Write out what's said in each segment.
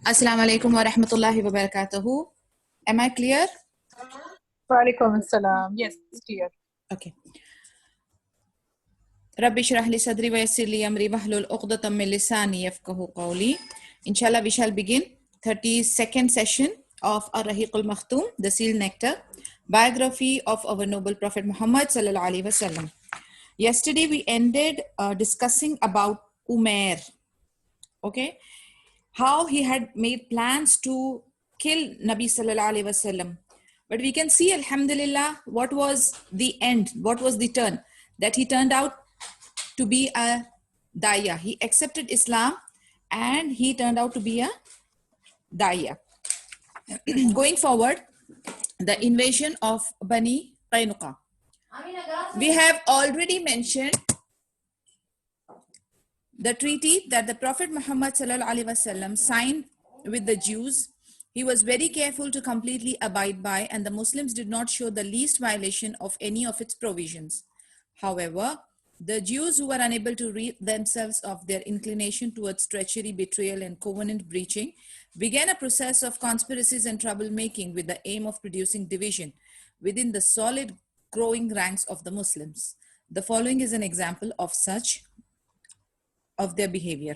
Assalamu alaikum wa rahmatullahi wa barakatuhu. Am I clear? Walaikum assalam. Yes, clear. Okay. Rabbi shrah li sadri wa yassir li amri wahlul 'uqdatam min lisani yafqahu qawli. Inshallah, we shall begin 32nd session of Ar-Rahiq al-Makhtum, the Seal Nectar, biography of our noble Prophet Muhammad sallallahu alaihi wasallam. Yesterday we ended discussing about Umair, okay, how he had made plans to kill Nabi sallallahu alaihi wasallam. But we can see, alhamdulillah, what was the end, what was the turn, that he turned out to be a daya. He accepted Islam and he turned out to be a daya. Going forward, the invasion of Bani Qaynuqa. We have already mentioned the treaty that the Prophet Muhammad sallallahu alaihi wasallam signed with the Jews. He was very careful to completely abide by, and the Muslims did not show the least violation of any of its provisions. However, the Jews, who were unable to rid themselves of their inclination towards treachery, betrayal, and covenant breaching, began a process of conspiracies and troublemaking with the aim of producing division within the solid growing ranks of the Muslims. The following is an example of such of their behavior.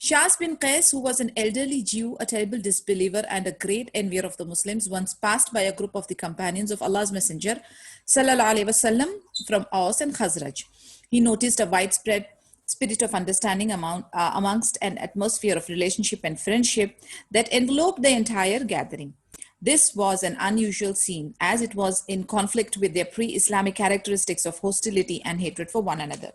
Shas bin Qais, who was an elderly Jew, a terrible disbeliever and a great envier of the Muslims, once passed by a group of the companions of Allah's Messenger sallallahu alaihi wasallam from Aus and Khazraj. He noticed a widespread spirit of understanding amongst an atmosphere of relationship and friendship that enveloped the entire gathering. This was an unusual scene, as it was in conflict with their pre-Islamic characteristics of hostility and hatred for one another.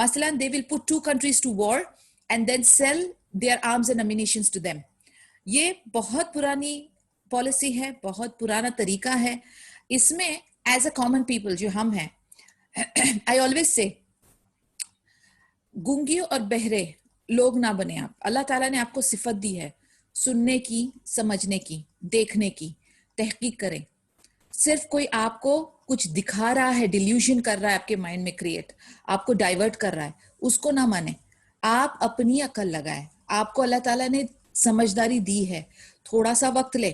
Masalan, they will put 2 countries to war and then sell their arms and ammunitions to them. یہ بہت پرانی policy ہے, بہت پرانا طریقہ ہے. اس میں as a common people جو ہم ہیں, آئی آلویز سے گونگے اور بہرے لوگ نہ بنے آپ. اللہ تعالیٰ نے آپ کو صفت دی ہے سننے کی, سمجھنے کی, دیکھنے کی. تحقیق کریں. صرف کوئی آپ کو کچھ دکھا رہا ہے, ڈیلیوژن کر رہا ہے آپ کے مائنڈ میں کریٹ, آپ کو ڈائیورٹ کر رہا ہے, اس کو نہ مانیں. آپ اپنی عقل لگائیں. آپ کو اللہ تعالیٰ نے سمجھداری دی ہے, تھوڑا سا وقت لے.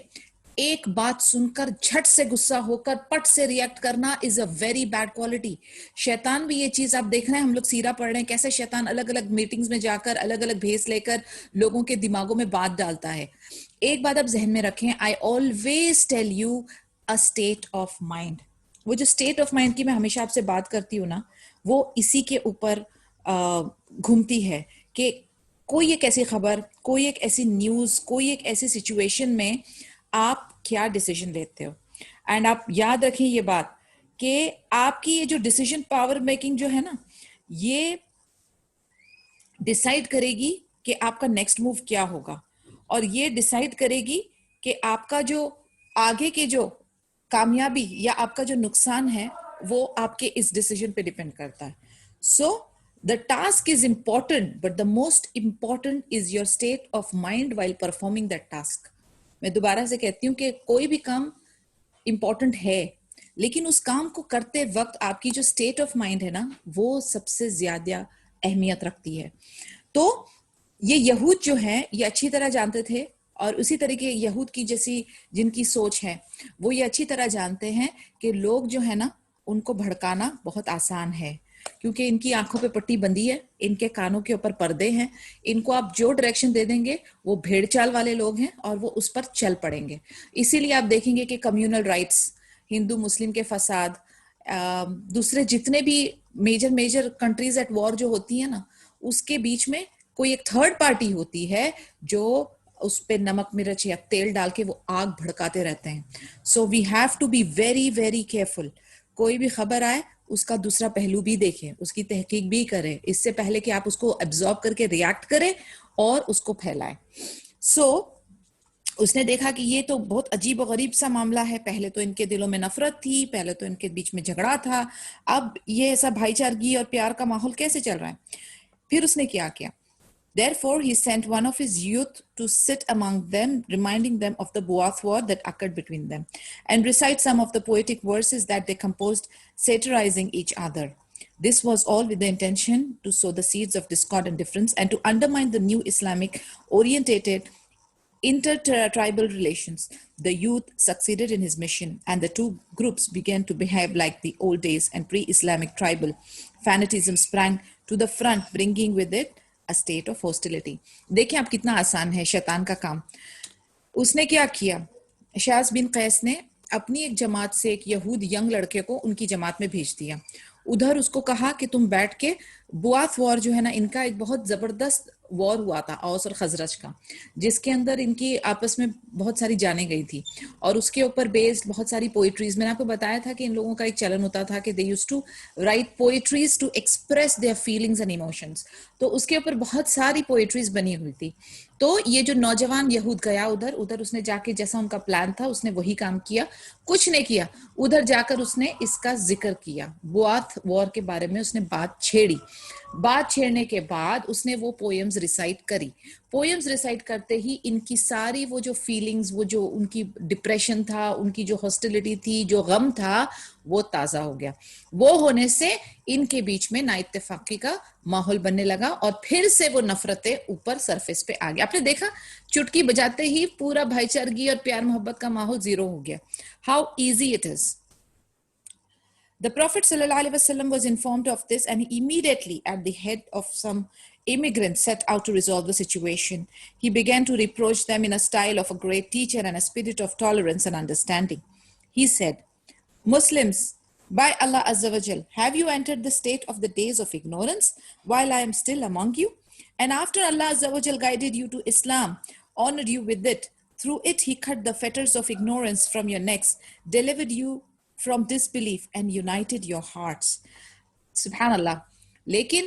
ایک بات سن کر جھٹ سے غصہ ہو کر پٹ سے ریئیکٹ کرنا از اے ویری بیڈ کوالٹی. شیطان بھی یہ چیز آپ دیکھ رہے ہیں, ہم لوگ سیرہ پڑھ رہے ہیں کیسے شیطان الگ الگ میٹنگز میں جا کر الگ الگ بھیس لے کر لوگوں کے دماغوں میں بات ڈالتا ہے. ایک بات آپ ذہن میں رکھیں, I always tell you a state of mind. وہ جو اسٹیٹ آف مائنڈ کی میں ہمیشہ آپ سے بات کرتی ہوں نا, وہ اسی کے اوپر گھومتی ہے کہ کوئی ایک ایسی خبر, کوئی ایک ایسی نیوز, کوئی ایک ایسی سچویشن میں آپ کیا ڈیسیژن لیتے ہو. اینڈ آپ یاد رکھیں یہ بات کہ آپ کی یہ جو ڈیسیژن پاور میکنگ جو ہے نا, یہ ڈیسائیڈ کرے گی کہ آپ کا نیکسٹ موو کیا ہوگا, اور یہ ڈیسائیڈ کرے گی کہ آپ کا جو آگے کے جو کامیابی یا آپ کا جو نقصان ہے وہ آپ کے اس ڈیسیژن پہ ڈیپینڈ کرتا ہے. سو the task is important, but the most important is your state of mind while performing that task. میں دوبارہ سے کہتی ہوں کہ کوئی بھی کام امپورٹنٹ ہے, لیکن اس کام کو کرتے وقت آپ کی جو اسٹیٹ آف مائنڈ ہے نا, وہ سب سے زیادہ اہمیت رکھتی ہے. تو یہ یہود جو ہیں یہ اچھی طرح جانتے تھے, اور اسی طریقے یہود کی جیسی جن کی سوچ ہے وہ یہ اچھی طرح جانتے ہیں کہ لوگ جو ہے نا ان کو بھڑکانا بہت آسان ہے, کیونکہ ان کی آنکھوں پہ پٹی بندھی ہے, ان کے کانوں کے اوپر پردے ہیں. ان کو آپ جو ڈائریکشن دے دیں گے وہ بھیڑ چال والے لوگ ہیں اور وہ اس پر چل پڑیں گے. اسی لیے آپ دیکھیں گے کہ کمیونل رائٹس, ہندو مسلم کے فساد, دوسرے جتنے بھی میجر کنٹریز ایٹ وار جو ہوتی ہیں نا, اس کے بیچ میں کوئی ایک تھرڈ پارٹی ہوتی ہے جو اس پہ نمک مرچ یا تیل ڈال کے وہ آگ بھڑکاتے رہتے ہیں. So we have to be very very careful. کوئی بھی خبر آئے اس کا دوسرا پہلو بھی دیکھیں, اس کی تحقیق بھی کریں, اس سے پہلے کہ آپ اس کو ایبزارب کر کے ریاکٹ کریں اور اس کو پھیلائیں. سو اس نے دیکھا کہ یہ تو بہت عجیب و غریب سا معاملہ ہے. پہلے تو ان کے دلوں میں نفرت تھی, پہلے تو ان کے بیچ میں جھگڑا تھا, اب یہ ایسا بھائی چارگی اور پیار کا ماحول کیسے چل رہا ہے. پھر اس نے کیا کیا, therefore he sent one of his youth to sit among them, reminding them of the Buath war that occurred between them, and recite some of the poetic verses that they composed, satirizing each other. This was all with the intention to sow the seeds of discord and difference and to undermine the new Islamic orientated intertribal relations. The youth succeeded in his mission, and the two groups began to behave like the old days, and pre-Islamic tribal fanatism sprang to the front, bringing with it a state of hostility. دیکھیں آپ کتنا آسان ہے شیطان کا کام. اس نے کیا کیا, شاذ بن قیس نے اپنی ایک جماعت سے ایک یہود ینگ لڑکے کو ان کی جماعت میں بھیج دیا. ادھر اس کو کہا کہ تم بیٹھ کے, بواث وار جو ہے نا ان کا ایک بہت زبردست وار ہوا تھا اوس اور خزرج کا, جس کے اندر ان کی آپس میں بہت ساری جانیں گئی تھی, اور اس کے اوپر بیسڈ بہت ساری پوئٹریز. میں نے آپ کو بتایا تھا کہ ان لوگوں کا ایک چلن ہوتا تھا کہ they used to write poetries to express their feelings and emotions. تو اس کے اوپر بہت ساری پوئٹریز بنی ہوئی تھی. تو یہ جو نوجوان یہود گیا ادھر اس نے جا کے جیسا ان کا پلان تھا اس نے وہی کام کیا, کچھ نہیں کیا. ادھر جا کر اس نے اس کا ذکر کیا, بواث وار کے بارے میں اس نے بات چھیڑی. بات چھیڑنے کے بعد اس نے وہ پوئمز ریسائٹ کری. پوئمز ریسائٹ کرتے ہی ان کی ساری وہ جو فیلنگز, وہ جو ان کی ڈپریشن تھا, ان کی جو ہاسٹیلٹی تھی, جو غم تھا, وہ تازہ ہو گیا. وہ ہونے سے ان کے بیچ میں نا اتفاقی کا ماحول بننے لگا, اور پھر سے وہ نفرتیں اوپر سرفیس پہ آ گیا. آپ نے دیکھا چٹکی بجاتے ہی پورا بھائی چارگی اور پیار محبت کا ماحول زیرو ہو گیا. How easy it is. The Prophet ﷺ was informed of this, and he immediately, at the head of some immigrants, set out to resolve the situation. He began to reproach them in a style of a great teacher and a spirit of tolerance and understanding. He said, Muslims, by Allah Azza wa Jal, have you entered the state of the days of ignorance while I am still among you? And after Allah Azza wa Jal guided you to Islam, honored you with it, through it he cut the fetters of ignorance from your necks, delivered you from disbelief and united your hearts. Subhanallah. لیکن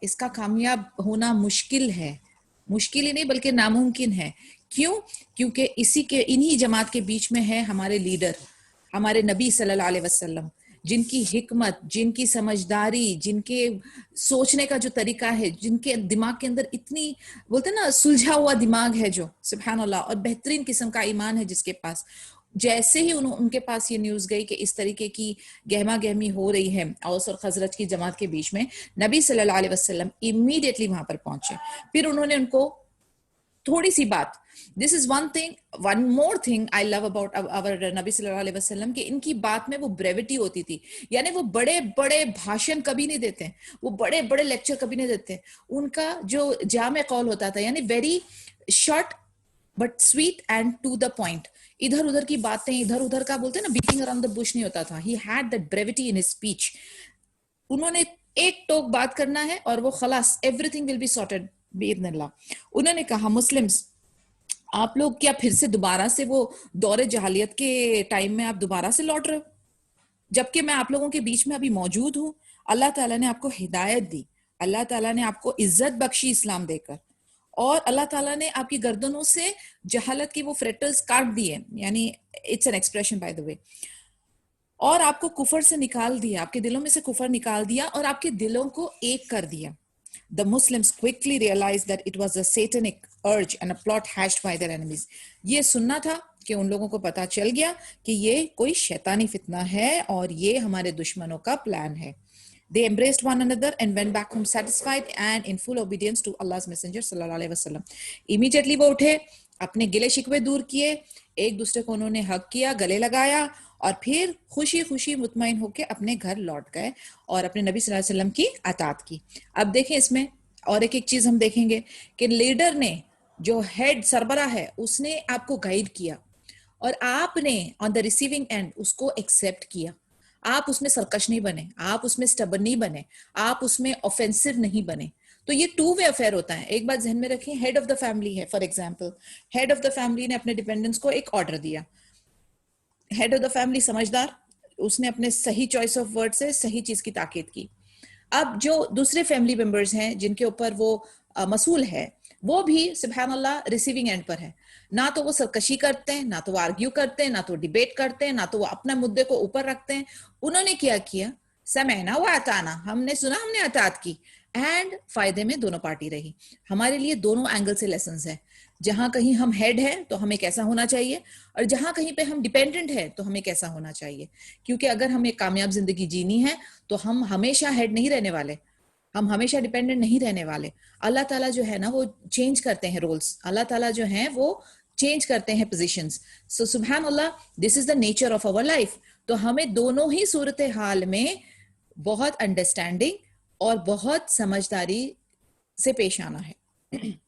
اس کا کامیاب ہونا مشکل ہے, مشکل ہی نہیں بلکہ ناممکن ہے. کیوں؟ کیونکہ اسی کے انہی جماعت کے بیچ میں ہے ہمارے لیڈر, ہمارے نبی صلی اللہ علیہ وسلم, جن کی حکمت, جن کی سمجھداری, جن کے سوچنے کا جو طریقہ ہے, جن کے دماغ کے اندر اتنی بولتے ہیں نا سلجھا ہوا دماغ ہے جو سبحان اللہ, اور بہترین قسم کا ایمان ہے جس کے پاس. جیسے ہی ان کے پاس یہ نیوز گئی کہ اس طریقے کی گہما گہمی ہو رہی ہے اوس اور خزرج کی جماعت کے بیچ میں, نبی صلی اللہ علیہ وسلم امیڈیٹلی وہاں پر پہنچے. پھر انہوں نے ان کو تھوڑی سی بات, this is one more thing I love about اور نبی صلی اللہ علیہ وسلم, کہ ان کی بات میں وہ بریوٹی ہوتی تھی. یعنی وہ بڑے بڑے بھاشن کبھی نہیں دیتے, وہ بڑے بڑے لیکچر کبھی نہیں دیتے. ان کا جو جامع قول ہوتا تھا, یعنی very short but sweet and to the point. ادھر ادھر کی باتیں, ادھر ادھر کا بولتے ہیں نا بیٹنگ اراؤنڈ دا بش نہیں ہوتا تھا. He had that brevity in his speech. انہوں نے ایک ٹوک بات کرنا ہے اور وہ خلاص, everything will be sorted باذن اللہ. انہوں نے کہا مسلمس آپ لوگ کیا پھر سے دوبارہ سے وہ دور جہالیت کے ٹائم میں آپ دوبارہ سے لوٹ رہے ہو, جبکہ میں آپ لوگوں کے بیچ میں ابھی موجود ہوں. اللہ تعالیٰ نے آپ کو ہدایت دی, اللہ تعالیٰ نے آپ کو عزت بخشی اسلام دے کر, اور اللہ تعالیٰ نے آپ کی گردنوں سے جہالت کی وہ فریٹلز کاٹ دیے, یعنی it's an expression by the way, اور آپ کو کفر سے نکال دیا, آپ کے دلوں میں سے کفر نکال دیا اور آپ کے دلوں کو ایک کر دیا. The Muslims quickly realized that it was a satanic urge and a plot hatched by their enemies. یہ سننا تھا کہ ان لوگوں کو پتا چل گیا کہ یہ کوئی شیطانی فتنہ ہے اور یہ ہمارے دشمنوں کا پلان ہے. They embraced one another and went back home satisfied and in full obedience to Allah's messenger صلی اللہ علیہ وسلم. Immediately وہ اٹھے, اپنے گلے شکوے دور کیے, ایک دوسرے کو انہوں نے حق کیا, گلے لگایا, اور پھر خوشی خوشی مطمئن ہو کے اپنے گھر لوٹ گئے اور اپنے نبی صلی اللہ علیہ وسلم کی اطاعت کی. اب دیکھیں اس میں اور ایک چیز ہم دیکھیں گے کہ لیڈر نے, جو ہیڈ سربراہ ہے, اس نے آپ کو گائیڈ کیا اور آپ نے آن دا ریسیونگ اینڈ اس کو ایکسیپٹ کیا. آپ اس میں سرکش نہیں بنے, آپ اس میں سٹبن نہیں بنے, آپ اس میں آفینسو نہیں بنے. تو یہ ٹو وے افیئر ہوتا ہے. ایک بات ذہن میں رکھیں, ہیڈ آف دا فیملی ہے, for example head of the family نے اپنے ڈیپینڈنٹس کو ایک آرڈر دیا. ہیڈ آف دا فیملی سمجھدار, اس نے اپنے صحیح چوائس آف ورڈ سے صحیح چیز کی تاکید کی. اب جو دوسرے فیملی ممبرز ہیں جن کے اوپر وہ مسئول ہے, وہ بھی سبحان اللہ ریسیونگ اینڈ پر ہے. نہ تو وہ سرکشی کرتے ہیں, نہ تو وہ آرگیو کرتے ہیں, نہ تو ڈیبیٹ کرتے ہیں, نہ تو وہ اپنے مدعے کو اوپر رکھتے ہیں. انہوں نے کیا کیا, سمعنا و اطعنا, ہم نے سنا, ہم نے اطاعت کی, اینڈ فائدے میں دونوں پارٹی رہی. ہمارے لیے دونوں اینگل سے لیسنز ہیں. جہاں کہیں ہم ہیڈ ہیں تو ہمیں کیسا ہونا چاہیے, اور جہاں کہیں پہ ہم ڈیپینڈنٹ ہیں تو ہمیں کیسا ہونا چاہیے. کیونکہ اگر ہمیں کامیاب زندگی جینی ہے تو ہم ہمیشہ ہیڈ نہیں رہنے والے, ہم ہمیشہ ڈیپینڈنٹ نہیں رہنے والے. اللہ تعالیٰ جو ہے نا وہ چینج کرتے ہیں رولز, اللہ تعالیٰ جو ہیں وہ چینج کرتے ہیں پوزیشنز. سو سبحان اللہ, this is the nature of our life. تو ہمیں دونوں ہی صورتحال میں بہت انڈرسٹینڈنگ اور بہت سمجھداری سے پیش آنا ہے.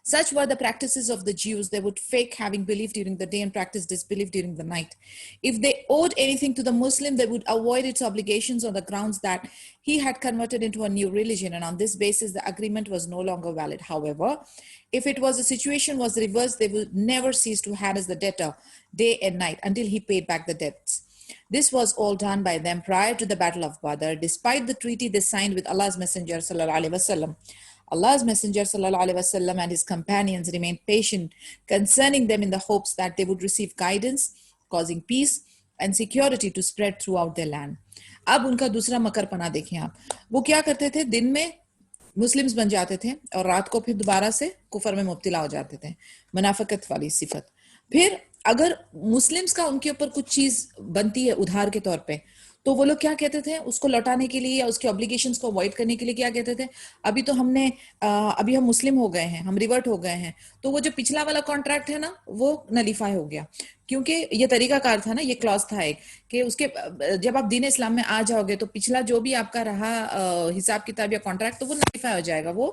Such were the practices of the Jews. They would fake having belief during the day and practice disbelief during the night. If they owed anything to the Muslim, they would avoid its obligations on the grounds that he had converted into a new religion, and on this basis, the agreement was no longer valid. However, if it was the situation was reversed, they would never cease to harass the debtor day and night until he paid back the debts. This was all done by them prior to the Battle of Badr, despite the treaty they signed with Allah's Messenger sallallahu alaihi wasallam. Allah's Messenger sallallahu alaihi wasallam and his companions remained patient concerning them in the hopes that they would receive guidance, causing peace and security to spread throughout their land. اب ان کا دوسرا مکر پنا دیکھیں آپ. وہ کیا کرتے تھے, دن میں مسلمز بن جاتے تھے اور رات کو پھر دوبارہ سے کفر میں مبتلا ہو جاتے تھے, منافقت والی صفت. پھر اگر مسلمز کا ان کے اوپر کچھ چیز بنتی ہے ادھار کے طور پہ, تو وہ لوگ کیا کہتے تھے, اس کو لوٹانے کے لیے یا اس کے اوبلیگیشنز کو اوائڈ کرنے کے لیے کیا کہتے تھے, ابھی تو ہم نے ابھی ہم مسلم ہو گئے ہیں, ہم ریورٹ ہو گئے ہیں, تو وہ جو پچھلا والا کانٹریکٹ ہے نا وہ نلیفائی ہو گیا. کیونکہ یہ طریقہ کار تھا نا, یہ کلاس تھا ایک کہ اس کے جب آپ دین اسلام میں آ جاؤ گے تو پچھلا جو بھی آپ کا رہا حساب کتاب یا کانٹریکٹ, تو وہ نلیفائی ہو جائے گا, وہ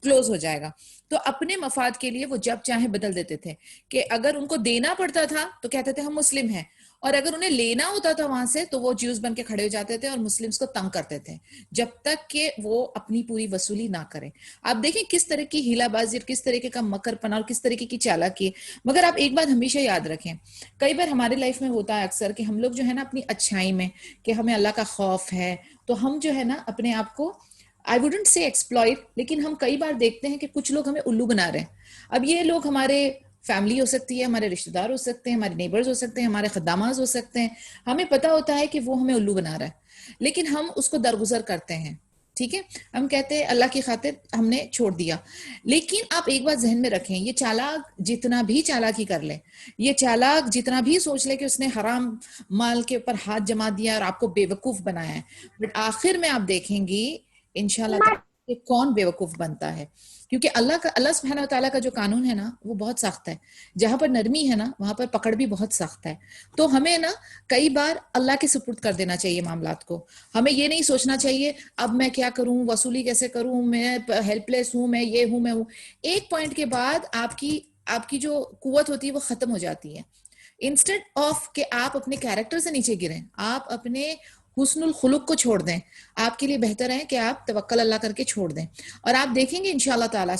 کلوز ہو جائے گا. تو اپنے مفاد کے لیے وہ جب چاہیں بدل دیتے تھے, کہ اگر ان کو دینا پڑتا تھا تو کہتے تھے ہم مسلم ہیں, اور اگر انہیں لینا ہوتا تھا وہاں سے تو وہ جیوز بن کے کھڑے ہو جاتے تھے اور مسلمز کو تنگ کرتے تھے جب تک کہ وہ اپنی پوری وصولی نہ کریں. آپ دیکھیں کس طرح کی ہیلا بازی اور کس طریقے کا مکر پنا اور کس طریقے کی چالاکی ہے. مگر آپ ایک بات ہمیشہ یاد رکھیں, کئی بار ہمارے لائف میں ہوتا ہے اکثر کہ ہم لوگ جو ہے نا اپنی اچھائی میں کہ ہمیں اللہ کا خوف ہے تو ہم جو ہے نا اپنے آپ کو I wouldn't say exploit, لیکن ہم کئی بار دیکھتے ہیں کہ کچھ لوگ ہمیں الو بنا رہے ہیں. اب یہ لوگ ہمارے فیملی ہو سکتی ہے, ہمارے رشتہ دار ہو سکتے ہیں, ہمارے نیبرز ہو سکتے ہیں, ہمارے خدامات ہو سکتے ہیں. ہمیں پتا ہوتا ہے کہ وہ ہمیں الو بنا رہا ہے, لیکن ہم اس کو درگزر کرتے ہیں. ٹھیک ہے, ہم کہتے ہیں اللہ کی خاطر ہم نے چھوڑ دیا. لیکن آپ ایک بات ذہن میں رکھیں, یہ چالاک جتنا بھی چالاکی کر لے, یہ چالاک جتنا بھی سوچ لے کہ اس نے حرام مال کے اوپر ہاتھ جما دیا اور آپ کو بے وقوف بنایا ہے, بٹ آخر میں آپ دیکھیں گی انشاءاللہ کہ کون بے وقوف بنتا ہے. کیونکہ اللہ سبحانہ وتعالیٰ کا جو قانون ہے نا وہ بہت سخت ہے. جہاں پر نرمی ہے نا وہاں پر پکڑ بھی بہت سخت ہے. تو ہمیں نا کئی بار اللہ کے سپرد کر دینا چاہیے معاملات کو. ہمیں یہ نہیں سوچنا چاہیے اب میں کیا کروں, وصولی کیسے کروں, میں ہیلپ لیس ہوں, میں یہ ہوں, میں ہوں. ایک پوائنٹ کے بعد آپ کی جو قوت ہوتی ہے وہ ختم ہو جاتی ہے. انسٹیڈ آف کہ آپ اپنے کیریکٹر سے نیچے گریں, آپ اپنے حسن الخلق کو چھوڑ دیں. آپ کے لیے بہتر ہے کہ آپ توکل اللہ کر کے چھوڑ دیں. اور آپ دیکھیں گے انشاءاللہ تعالیٰ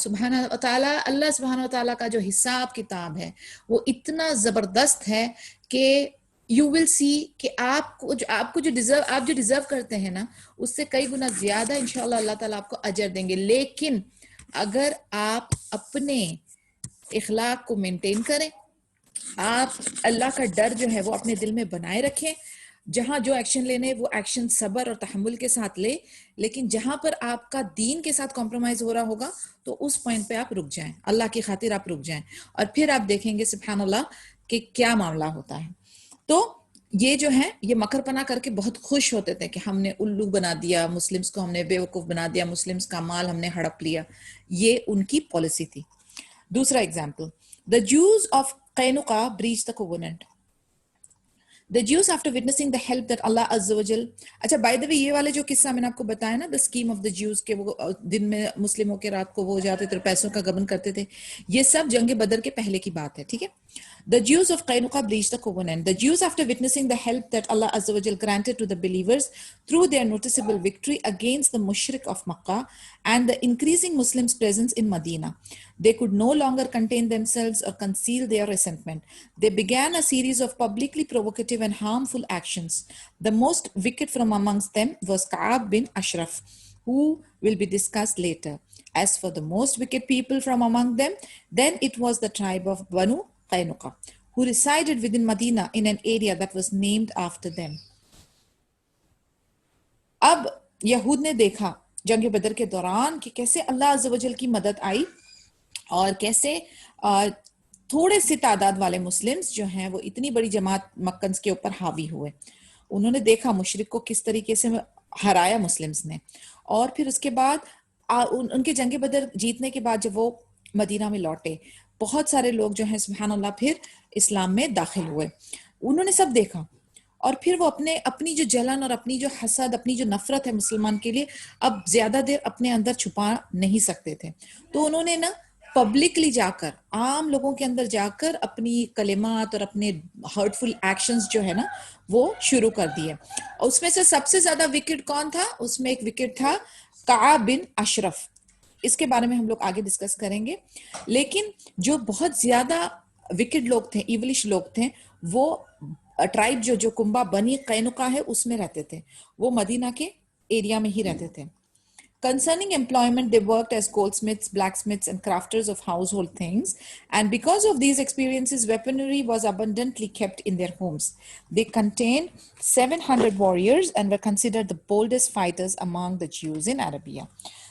اللہ سبحانہ وتعالیٰ کا جو حساب کتاب ہے وہ اتنا زبردست ہے کہ یو ول سی کہ آپ کو جو ڈیزرو کرتے ہیں نا اس سے کئی گنا زیادہ انشاءاللہ اللہ تعالیٰ آپ کو اجر دیں گے. لیکن اگر آپ اپنے اخلاق کو مینٹین کریں, آپ اللہ کا ڈر جو ہے وہ اپنے دل میں بنائے رکھیں, جہاں جو ایکشن لینے وہ ایکشن صبر اور تحمل کے ساتھ لے, لیکن جہاں پر آپ کا دین کے ساتھ کمپرومائز ہو رہا ہوگا تو اس پوائنٹ پہ آپ رک جائیں, اللہ کی خاطر آپ رک جائیں, اور پھر آپ دیکھیں گے سبحان اللہ کہ کیا معاملہ ہوتا ہے. تو یہ جو ہے یہ مکر پنا کر کے بہت خوش ہوتے تھے کہ ہم نے الو بنا دیا مسلمز کو, ہم نے بے وقوف بنا دیا, مسلمز کا مال ہم نے ہڑپ لیا. یہ ان کی پالیسی تھی. دوسرا example, the Jews of Qainuqa breached the covenant. The Jews after witnessing the help that Allah Azza wa Jal, اچھا بائی دا وے یہ والے جو قصہ میں نے آپ کو بتایا نا, the scheme of the Jews کہ وہ دن میں مسلموں کے رات کو وہ جاتے تھے پیسوں کا گبن کرتے تھے, یہ سب جنگ بدر کے پہلے کی بات ہے. ٹھیک ہے. The Jews of Qainuqa breached the covenant. The Jews after witnessing the help that Allah Azza wa Jal granted to the believers through their noticeable victory against the mushrik of Makkah and the increasing Muslims' presence in Medina, they could no longer contain themselves or conceal their resentment. They began a series of publicly provocative and harmful actions. The most wicked from amongst them was Ka'ab bin Ashraf, who will be discussed later. As for the most wicked people from among them, then it was the tribe of Banu Qainuqa, who resided within Medina in an area that was named after them. اب یہود نے دیکھا جنگ بدر کے دوران کہ کیسے اللہ عز و جل کی مدد آئی اور کیسے تھوڑے سے تعداد والے مسلمز جو ہیں وہ اتنی بڑی جماعت مکنز کے اوپر حاوی ہوئے. انہوں نے دیکھا مشرک کو کس طریقے سے ہرایا مسلمز نے, اور پھر اس کے بعد ان کے جنگ بدر جیتنے کے بعد جب وہ مدینہ میں لوٹے بہت سارے لوگ جو ہیں سبحان اللہ پھر اسلام میں داخل ہوئے. انہوں نے سب دیکھا اور پھر وہ اپنی جو جلن اور اپنی جو حسد, اپنی جو نفرت ہے مسلمان کے لیے اب زیادہ دیر اپنے اندر چھپا نہیں سکتے تھے. تو انہوں نے نا پبلکلی جا کر, عام لوگوں کے اندر جا کر اپنی کلمات اور اپنے ہرٹفل ایکشنز جو ہے نا وہ شروع کر دیے. اور اس میں سے سب سے زیادہ وکٹ کون تھا؟ اس میں ایک وکٹ تھا کعب بن اشرف. اس کے بارے میں ہم لوگ آگے ڈسکس کریں گے. لیکن جو بہت زیادہ وکٹ لوگ تھے, ایولش لوگ تھے, وہ ٹرائب جو کنبا بنی قینقاع ہے اس میں رہتے تھے, وہ مدینہ کے ایریا میں ہی رہتے تھے. Concerning employment, they worked as goldsmiths, blacksmiths, and crafters of household things. And because of these experiences, weaponry was abundantly kept in their homes. They contained 700 warriors and were considered the boldest fighters among the Jews in Arabia.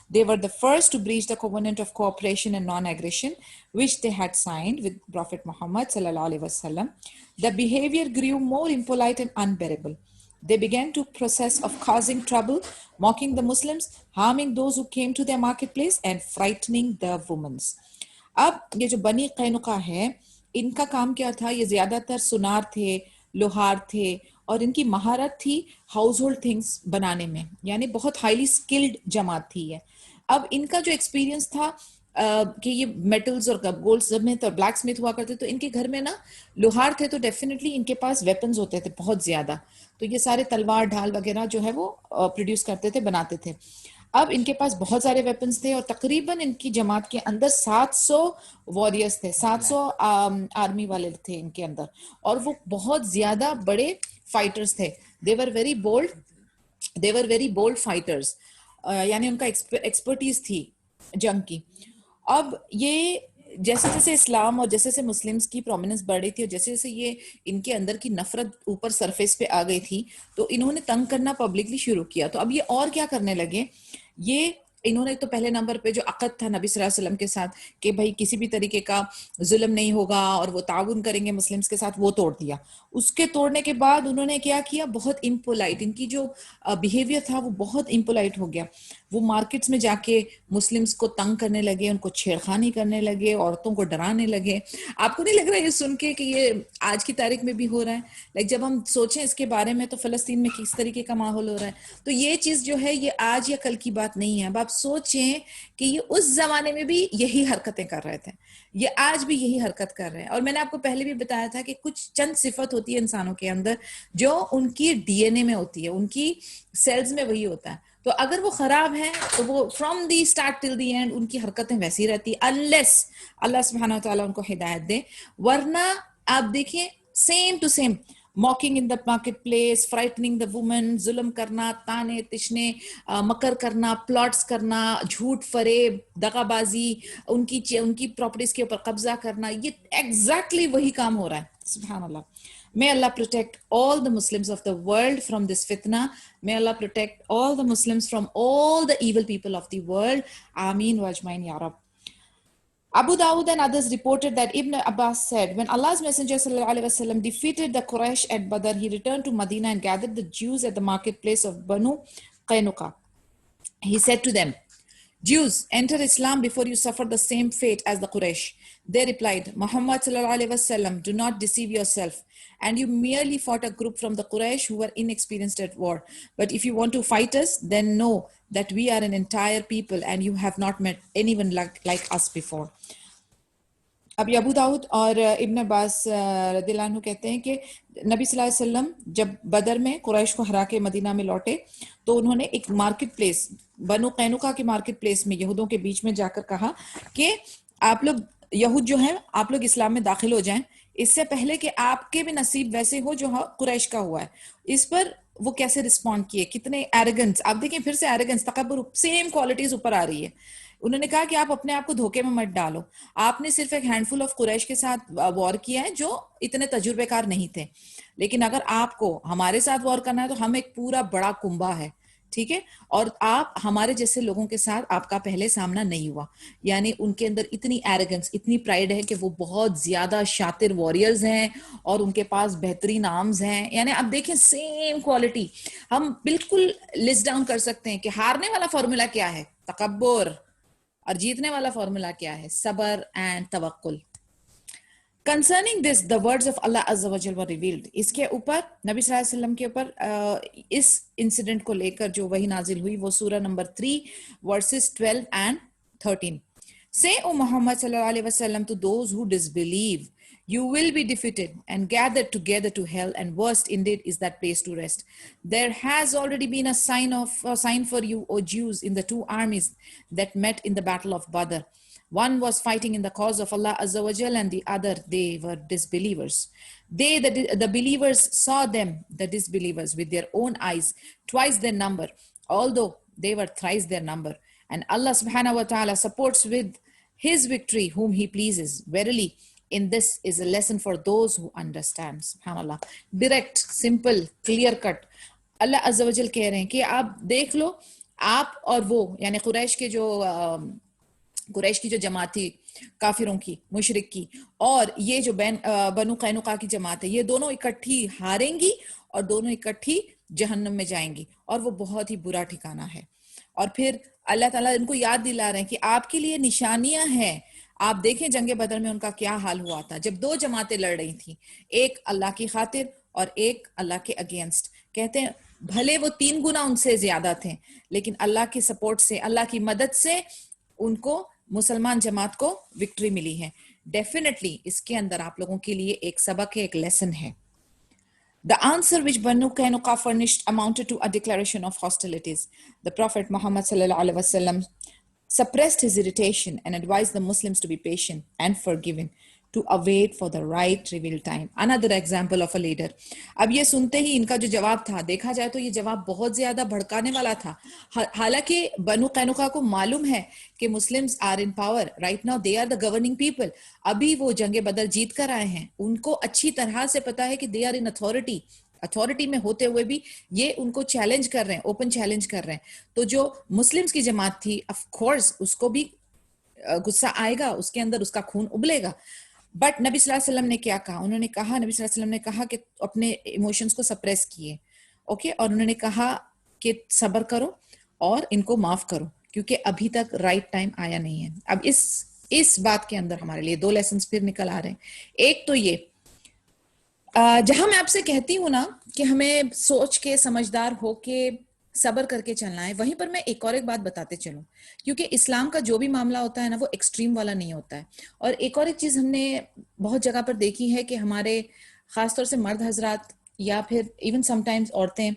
They were the first to breach the covenant of cooperation and non-aggression, which they had signed with Prophet Muhammad sallallahu alaihi wasallam. Their behavior grew more impolite and unbearable. They began to process of causing trouble, mocking the Muslims, harming those who came to their marketplace, and frightening the women. اب یہ جو بنی قینقاع ہے ان کا کام کیا تھا؟ یہ زیادہ تر سنار تھے, لوہار تھے, اور ان کی مہارت تھی ہاؤس ہولڈ تھنگس بنانے میں, یعنی بہت ہائیلی اسکلڈ جماعت تھی ہے. اب ان کا جو ایکسپیرینس تھا کہ یہ میٹلز اور گولڈ سمتھ اور بلیک سمتھ ہوا کرتے، تو ان کے گھر میں نا لوہار تھے، تو ڈیفینیٹلی ان کے پاس ویپنز ہوتے تھے بہت زیادہ، تو یہ سارے تلوار ڈھال وغیرہ جو ہے وہ پروڈیوس کرتے تھے، بناتے تھے. اب ان کے پاس بہت سارے ویپنز تھے، اور تقریباً ان کی جماعت کے اندر 700 واریئرز تھے، 700 آرمی والے تھے ان کے اندر، اور وہ بہت زیادہ بڑے فائٹرز تھے. دے ور ویری بولڈ فائٹرز، یعنی ان کا ایکسپرٹیز تھی جنگ کی. اب یہ جیسے جیسے اسلام اور جیسے جیسے مسلمز کی پرومیننس بڑھ رہی تھی، اور جیسے جیسے یہ ان کے اندر کی نفرت اوپر سرفیس پہ آ گئی تھی، تو انہوں نے تنگ کرنا پبلکلی شروع کیا. تو اب یہ اور کیا کرنے لگے، یہ انہوں نے تو پہلے نمبر پہ جو عقد تھا نبی صلی اللہ علیہ وسلم کے ساتھ کہ بھائی کسی بھی طریقے کا ظلم نہیں ہوگا اور وہ تعاون کریں گے مسلمز کے ساتھ، وہ توڑ دیا. اس کے توڑنے کے بعد انہوں نے کیا کیا، بہت امپولائٹ، ان کی جو بیہیویئر تھا وہ بہت امپولائٹ ہو گیا. وہ مارکیٹس میں جا کے مسلمز کو تنگ کرنے لگے، ان کو چھیڑخانی کرنے لگے، عورتوں کو ڈرانے لگے. آپ کو نہیں لگ رہا یہ سن کے کہ یہ آج کی تاریخ میں بھی ہو رہا ہے؟ لائک جب ہم سوچیں اس کے بارے میں تو فلسطین میں کس طریقے کا ماحول ہو رہا ہے. تو یہ چیز جو ہے یہ آج یا کل کی بات نہیں ہے. اب آپ سوچیں کہ یہ اس زمانے میں بھی یہی حرکتیں کر رہے تھے، یہ آج بھی یہی حرکت کر رہے ہیں. اور میں نے آپ کو پہلے بھی بتایا تھا کہ کچھ چند صفت ہوتی ہے انسانوں کے اندر جو ان کی ڈی این اے میں ہوتی ہے، ان کی سیلز میں وہی ہوتا ہے. تو اگر وہ خراب ہیں تو وہ from the start till the end ان کی حرکتیں ویسی رہتی، انلیس اللہ سبحانہ و تعالیٰ ان کو ہدایت دے. ورنہ آپ دیکھیں same to same mocking in the market place, frightening the woman, ظلم کرنا، تانے تشنے، مکر کرنا، پلاٹس کرنا، جھوٹ فریب، دغا بازی، ان کی پراپرٹیز کے اوپر قبضہ کرنا، یہ ایگزیکٹلی وہی کام ہو رہا ہے. سبحان اللہ. May Allah protect all the Muslims of the world from this fitna. May Allah protect all the Muslims from all the evil people of the world. Ameen wa ajmain ya Rab. Abu Dawud and others reported that Ibn Abbas said, when Allah's Messenger sallallahu alaihi wasallam defeated the Quraysh at Badr, he returned to Medina and gathered the Jews at the marketplace of Banu Qaynuqa. He said to them, Jews, enter Islam before you suffer the same fate as the Quraysh. They replied, Muhammad sallallahu alaihi wasallam, do not deceive yourself. And you merely fought a group from the Quraysh who were inexperienced at war. But if you want to fight us, then know that we are an entire people and you have not met anyone like us before. اب ابو داؤد اور ابن عباس رضی اللہ عنہ کہتے ہیں کہ نبی صلی اللہ علیہ وسلم جب بدر میں قریش کو ہرا کے مدینہ میں لوٹے تو انہوں نے ایک مارکیٹ پلیس بنو قینقاع کے مارکیٹ پلیس میں یہودوں کے بیچ میں جا کر کہا کہ آپ لوگ یہود جو ہیں آپ لوگ اسلام میں داخل ہو جائیں اس سے پہلے کہ آپ کے بھی نصیب ویسے ہو جو قریش کا ہوا ہے. اس پر وہ کیسے رسپونڈ کیے، کتنے ایروگنس، آپ دیکھیں پھر سے ایروگنس، تکبر، سیم کوالٹیز اوپر آ رہی ہے. انہوں نے کہا کہ آپ اپنے آپ کو دھوکے میں مت ڈالو، آپ نے صرف ایک ہینڈ فل آف قریش کے ساتھ وار کیا ہے جو اتنے تجربے کار نہیں تھے، لیکن اگر آپ کو ہمارے ساتھ وار کرنا ہے تو ہم ایک پورا بڑا کنبہ ہے، ٹھیک ہے، اور آپ ہمارے جیسے لوگوں کے ساتھ آپ کا پہلے سامنا نہیں ہوا. یعنی ان کے اندر اتنی ایروگنس، اتنی پرائڈ ہے کہ وہ بہت زیادہ شاطر واریئرز ہیں اور ان کے پاس بہترین آرمز ہیں. یعنی آپ دیکھیں سیم کوالٹی ہم بالکل لسٹ ڈاؤن کر سکتے ہیں کہ ہارنے والا فارمولا کیا ہے، تکبر، اور جیتنے والا فارمولا کیا ہے، صبر اینڈ توکل. Concerning this, the words of Allah Azza wa Jal were revealed. اس کے اوپر نبی صلی اللہ علیہ وسلم کے اوپر اس انسیڈنٹ کو لے کر جو وحی نازل ہوئی وہ سورہ number 3 verses 12 and 13. Say, O Muhammad sallallahu alaihi wasallam, to those who disbelieve, you will be defeated and gathered together to hell, and worst indeed is that place to rest. There has already been a sign for you, O Jews, in the two armies that met in the battle of Badr. One was fighting in the cause of Allah Azza wa Jal, and the other, they were disbelievers. They, the believers, saw them, the disbelievers, with their own eyes, twice their number, although they were thrice their number. And Allah subhanahu wa ta'ala supports with His victory whom He pleases. Verily, in this is a lesson for those who understand. SubhanAllah. Direct, simple, clear cut. اللہ عز و جل کہہ رہے ہیں کہ آپ دیکھ لو، آپ اور وہ، یعنی قریش کی جو جماعت تھی کافروں کی، مشرک کی، اور یہ جو بنو قینقاع کی جماعت ہے، یہ دونوں اکٹھی ہاریں گی اور دونوں اکٹھی جہنم میں جائیں گی، اور وہ بہت ہی برا ٹھکانہ ہے. اور پھر اللہ تعالیٰ ان کو یاد دلا رہے ہیں کہ آپ کے لیے نشانیاں ہیں. آپ دیکھیں جنگ بدر میں ان کا کیا حال ہوا تھا جب دو جماعتیں لڑ رہی تھیں، ایک اللہ کی خاطر اور ایک اللہ کے اگینسٹ. کہتے ہیں بھلے وہ 3 گنا ان سے زیادہ تھے، لیکن اللہ کی سپورٹ سے، اللہ کی مدد سے ان کو مسلمان جماعت کو وکٹری ملی ہے. ڈیفینیٹلی اس کے اندر آپ لوگوں کے لیے ایک سبق ہے, ایک لیسن ہے. The answer which Banu Qaynuqa furnished amounted to a declaration of hostilities. The Prophet Muhammad sallallahu alaihi wasallam suppressed his irritation and advised the Muslims to be patient and forgiving, to await for the right revealed time. Another example of a leader. اب یہ سنتے ہی ان کا جو جواب تھا, دیکھا جائے تو یہ جواب بہت زیادہ بھڑکانے والا تھا. حالانکہ بنو قینقاع کو معلوم ہے کہ Muslims are in power right now, they are the governing people. ابھی وہ جنگ بدر جیت کر آئے ہیں, ان کو اچھی طرح سے پتا ہے کہ دے آر ان اتھارٹی میں ہوتے ہوئے بھی یہ ان کو چیلنج کر رہے ہیں, اوپن چیلنج کر رہے ہیں. تو جو مسلمز کی جماعت تھی آف کورس اس کو بھی غصہ آئے گا, اس کے اندر اس کا خون ابلے گا. بٹ نبی صلی اللہ علیہ وسلم نے کیا کہا, انہوں نے کہا, نبی صلی اللہ علیہ وسلم نے کہا کہ اپنے ایموشنز کو سپریس کیے, اوکے, اور انہوں نے کہا کہ صبر کرو اور ان کو معاف کرو کیونکہ ابھی تک رائٹ ٹائم آیا نہیں ہے. اب اس بات کے اندر ہمارے لیے دو لیسنز پھر نکل آ رہے ہیں. ایک تو یہ, جہاں میں آپ سے کہتی ہوں نا کہ ہمیں سوچ کے سمجھدار ہو کے صبر کر کے چلنا ہے, وہیں پر میں ایک اور ایک بات بتاتے چلوں, کیونکہ اسلام کا جو بھی معاملہ ہوتا ہے نا وہ ایکسٹریم والا نہیں ہوتا ہے. اور ایک اور ایک چیز ہم نے بہت جگہ پر دیکھی ہے کہ ہمارے خاص طور سے مرد حضرات یا پھر ایون سم ٹائمز عورتیں,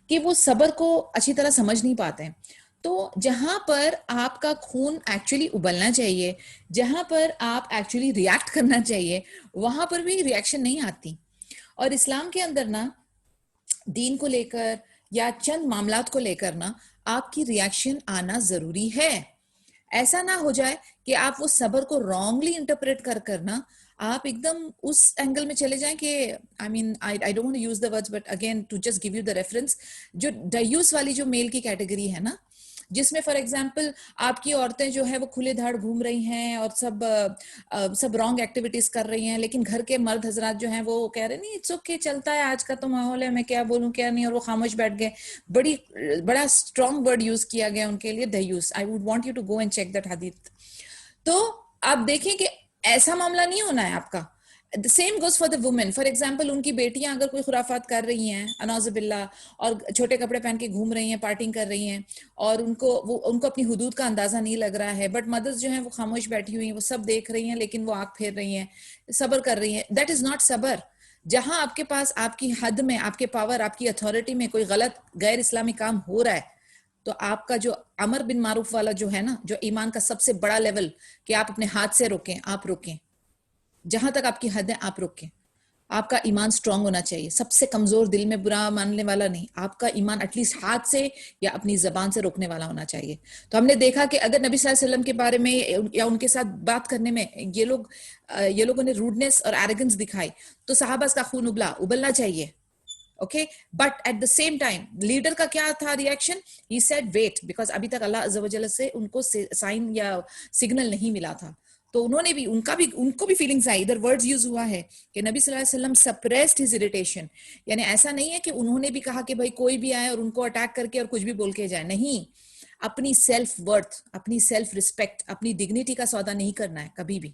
کہ وہ صبر کو اچھی طرح سمجھ نہیں پاتے ہیں. تو جہاں پر آپ کا خون ایکچولی ابلنا چاہیے, جہاں پر آپ ایکچولی ریئیکٹ کرنا چاہیے, وہاں پر بھی ریئیکشن نہیں آتی. اور اسلام کے اندر نا دین کو لے کر یا چند معاملات کو لے کر نا آپ کی ریئیکشن آنا ضروری ہے. ایسا نہ ہو جائے کہ آپ وہ صبر کو رانگلی انٹرپریٹ کر نا آپ ایک دم اس اینگل میں چلے جائیں کہ I don't want to use the words but again to just give you the reference, جو ڈیوس والی جو میل کی کیٹیگری ہے نا, جس میں فار ایگزامپل آپ کی عورتیں جو ہے وہ کھلے دھاڑ گھوم رہی ہیں اور سب رانگ ایکٹیویٹیز کر رہی ہیں, لیکن گھر کے مرد حضرات جو ہیں وہ کہہ رہے نہیں اٹس اوکے, چلتا ہے آج کا تو ماحول ہے, میں کیا بولوں کیا نہیں, اور وہ خاموش بیٹھ گئے. بڑا اسٹرانگ ورڈ یوز کیا گیا ان کے لیے, دیوس. I would want you to go and check that حدیث. تو آپ دیکھیں کہ ایسا معاملہ نہیں ہونا ہے آپ کا. The same goes for the women. For example, ان کی بیٹیاں اگر کوئی خرافات کر رہی ہیں انعوذ باللہ, اور چھوٹے کپڑے پہن کے گھوم رہی ہیں, پارٹنگ کر رہی ہیں, اور ان کو اپنی حدود کا اندازہ نہیں لگ رہا ہے, بٹ مدرز جو ہیں وہ خاموش بیٹھی ہوئی ہیں, وہ سب دیکھ رہی ہیں لیکن وہ آنکھ پھیر رہی ہیں, صبر کر رہی ہیں. دیٹ از ناٹ صبر. جہاں آپ کے پاس آپ کی حد میں, آپ کے پاور, آپ کی اتھارٹی میں کوئی غلط غیر اسلامی کام ہو رہا ہے, تو آپ کا جو امر بن معروف والا جو ہے نا, جو ایمان کا سب سے بڑا لیول کہ آپ اپنے ہاتھ سے روکیں, آپ روکیں. جہاں تک آپ کی حد ہے آپ روکیں. آپ کا ایمان سٹرونگ ہونا چاہیے, سب سے کمزور, دل میں برا ماننے والا نہیں. آپ کا ایمان ایٹ لیسٹ ہاتھ سے یا اپنی زبان سے روکنے والا ہونا چاہیے. تو ہم نے دیکھا کہ اگر نبی صلی اللہ علیہ وسلم کے بارے میں یا ان کے ساتھ بات کرنے میں یہ لوگوں نے روڈنس اور ایروگنس دکھائی, تو صحابہ کا خون ابلنا چاہیے. Okay, but at the same time leader کا کیا تھا reaction? He said wait, because ابھی تک اللہ عز و جل سے ان کو سائن یا سگنل نہیں ملا تھا. تو انہوں نے بھی, ان کو بھی فیلنگز آئی. ادھر ورڈز یوز ہوا ہے کہ نبی صلی اللہ علیہ وسلم سپریسڈ ہز اریٹیشن, یعنی ایسا نہیں ہے کہ انہوں نے بھی کہا کہ بھائی کوئی بھی آئے اور ان کو اٹیک کر کے اور کچھ بھی بول کے جائے. نہیں, اپنی سیلف ورتھ, اپنی سیلف رسپیکٹ, اپنی ڈگنیٹی کا سودا نہیں کرنا ہے کبھی بھی.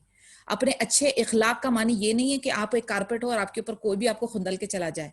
اپنے اچھے اخلاق کا معنی یہ نہیں ہے کہ آپ ایک کارپیٹ ہو اور آپ کے اوپر کوئی بھی آپ کو خندل کے چلا جائے.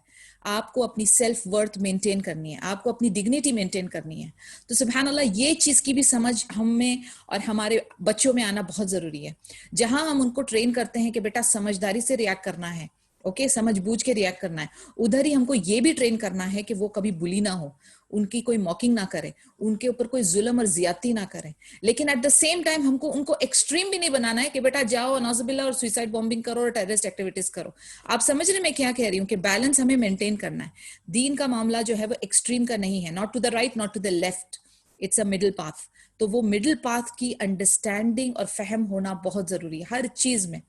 آپ کو اپنی سیلف ورتھ مینٹین کرنی ہے, آپ کو اپنی ڈگنیٹی مینٹین کرنی ہے. تو سبحان اللہ, یہ چیز کی بھی سمجھ ہم میں اور ہمارے بچوں میں آنا بہت ضروری ہے. جہاں ہم ان کو ٹرین کرتے ہیں کہ بیٹا سمجھداری سے ریئیکٹ کرنا ہے, اوکے, سمجھ بوجھ کے ریئیکٹ کرنا ہے, ادھر ہی ہم کو یہ بھی ٹرین کرنا ہے کہ وہ کبھی بلی نہ ہو, ان کی کوئی موکنگ نہ کرے, ان کے اوپر کوئی ظلم اور زیادتی نہ کرے. لیکن ایٹ دا سیم ٹائم ہم کو ان کو ایکسٹریم بھی نہیں بنانا ہے کہ بیٹا جاؤ نعوذ باللہ اور سوئسائڈ بامبنگ کرو اور ٹیررسٹ ایکٹیویٹیز کرو. آپ سمجھ رہے میں کیا کہہ رہی ہوں کہ بیلنس ہمیں مینٹین کرنا ہے. دین کا معاملہ جو ہے وہ ایکسٹریم کا نہیں ہے, not to the right not to the left, it's a middle path. تو وہ مڈل پاتھ کی انڈرسٹینڈنگ اور فہم ہونا بہت ضروری ہے ہر چیز میں.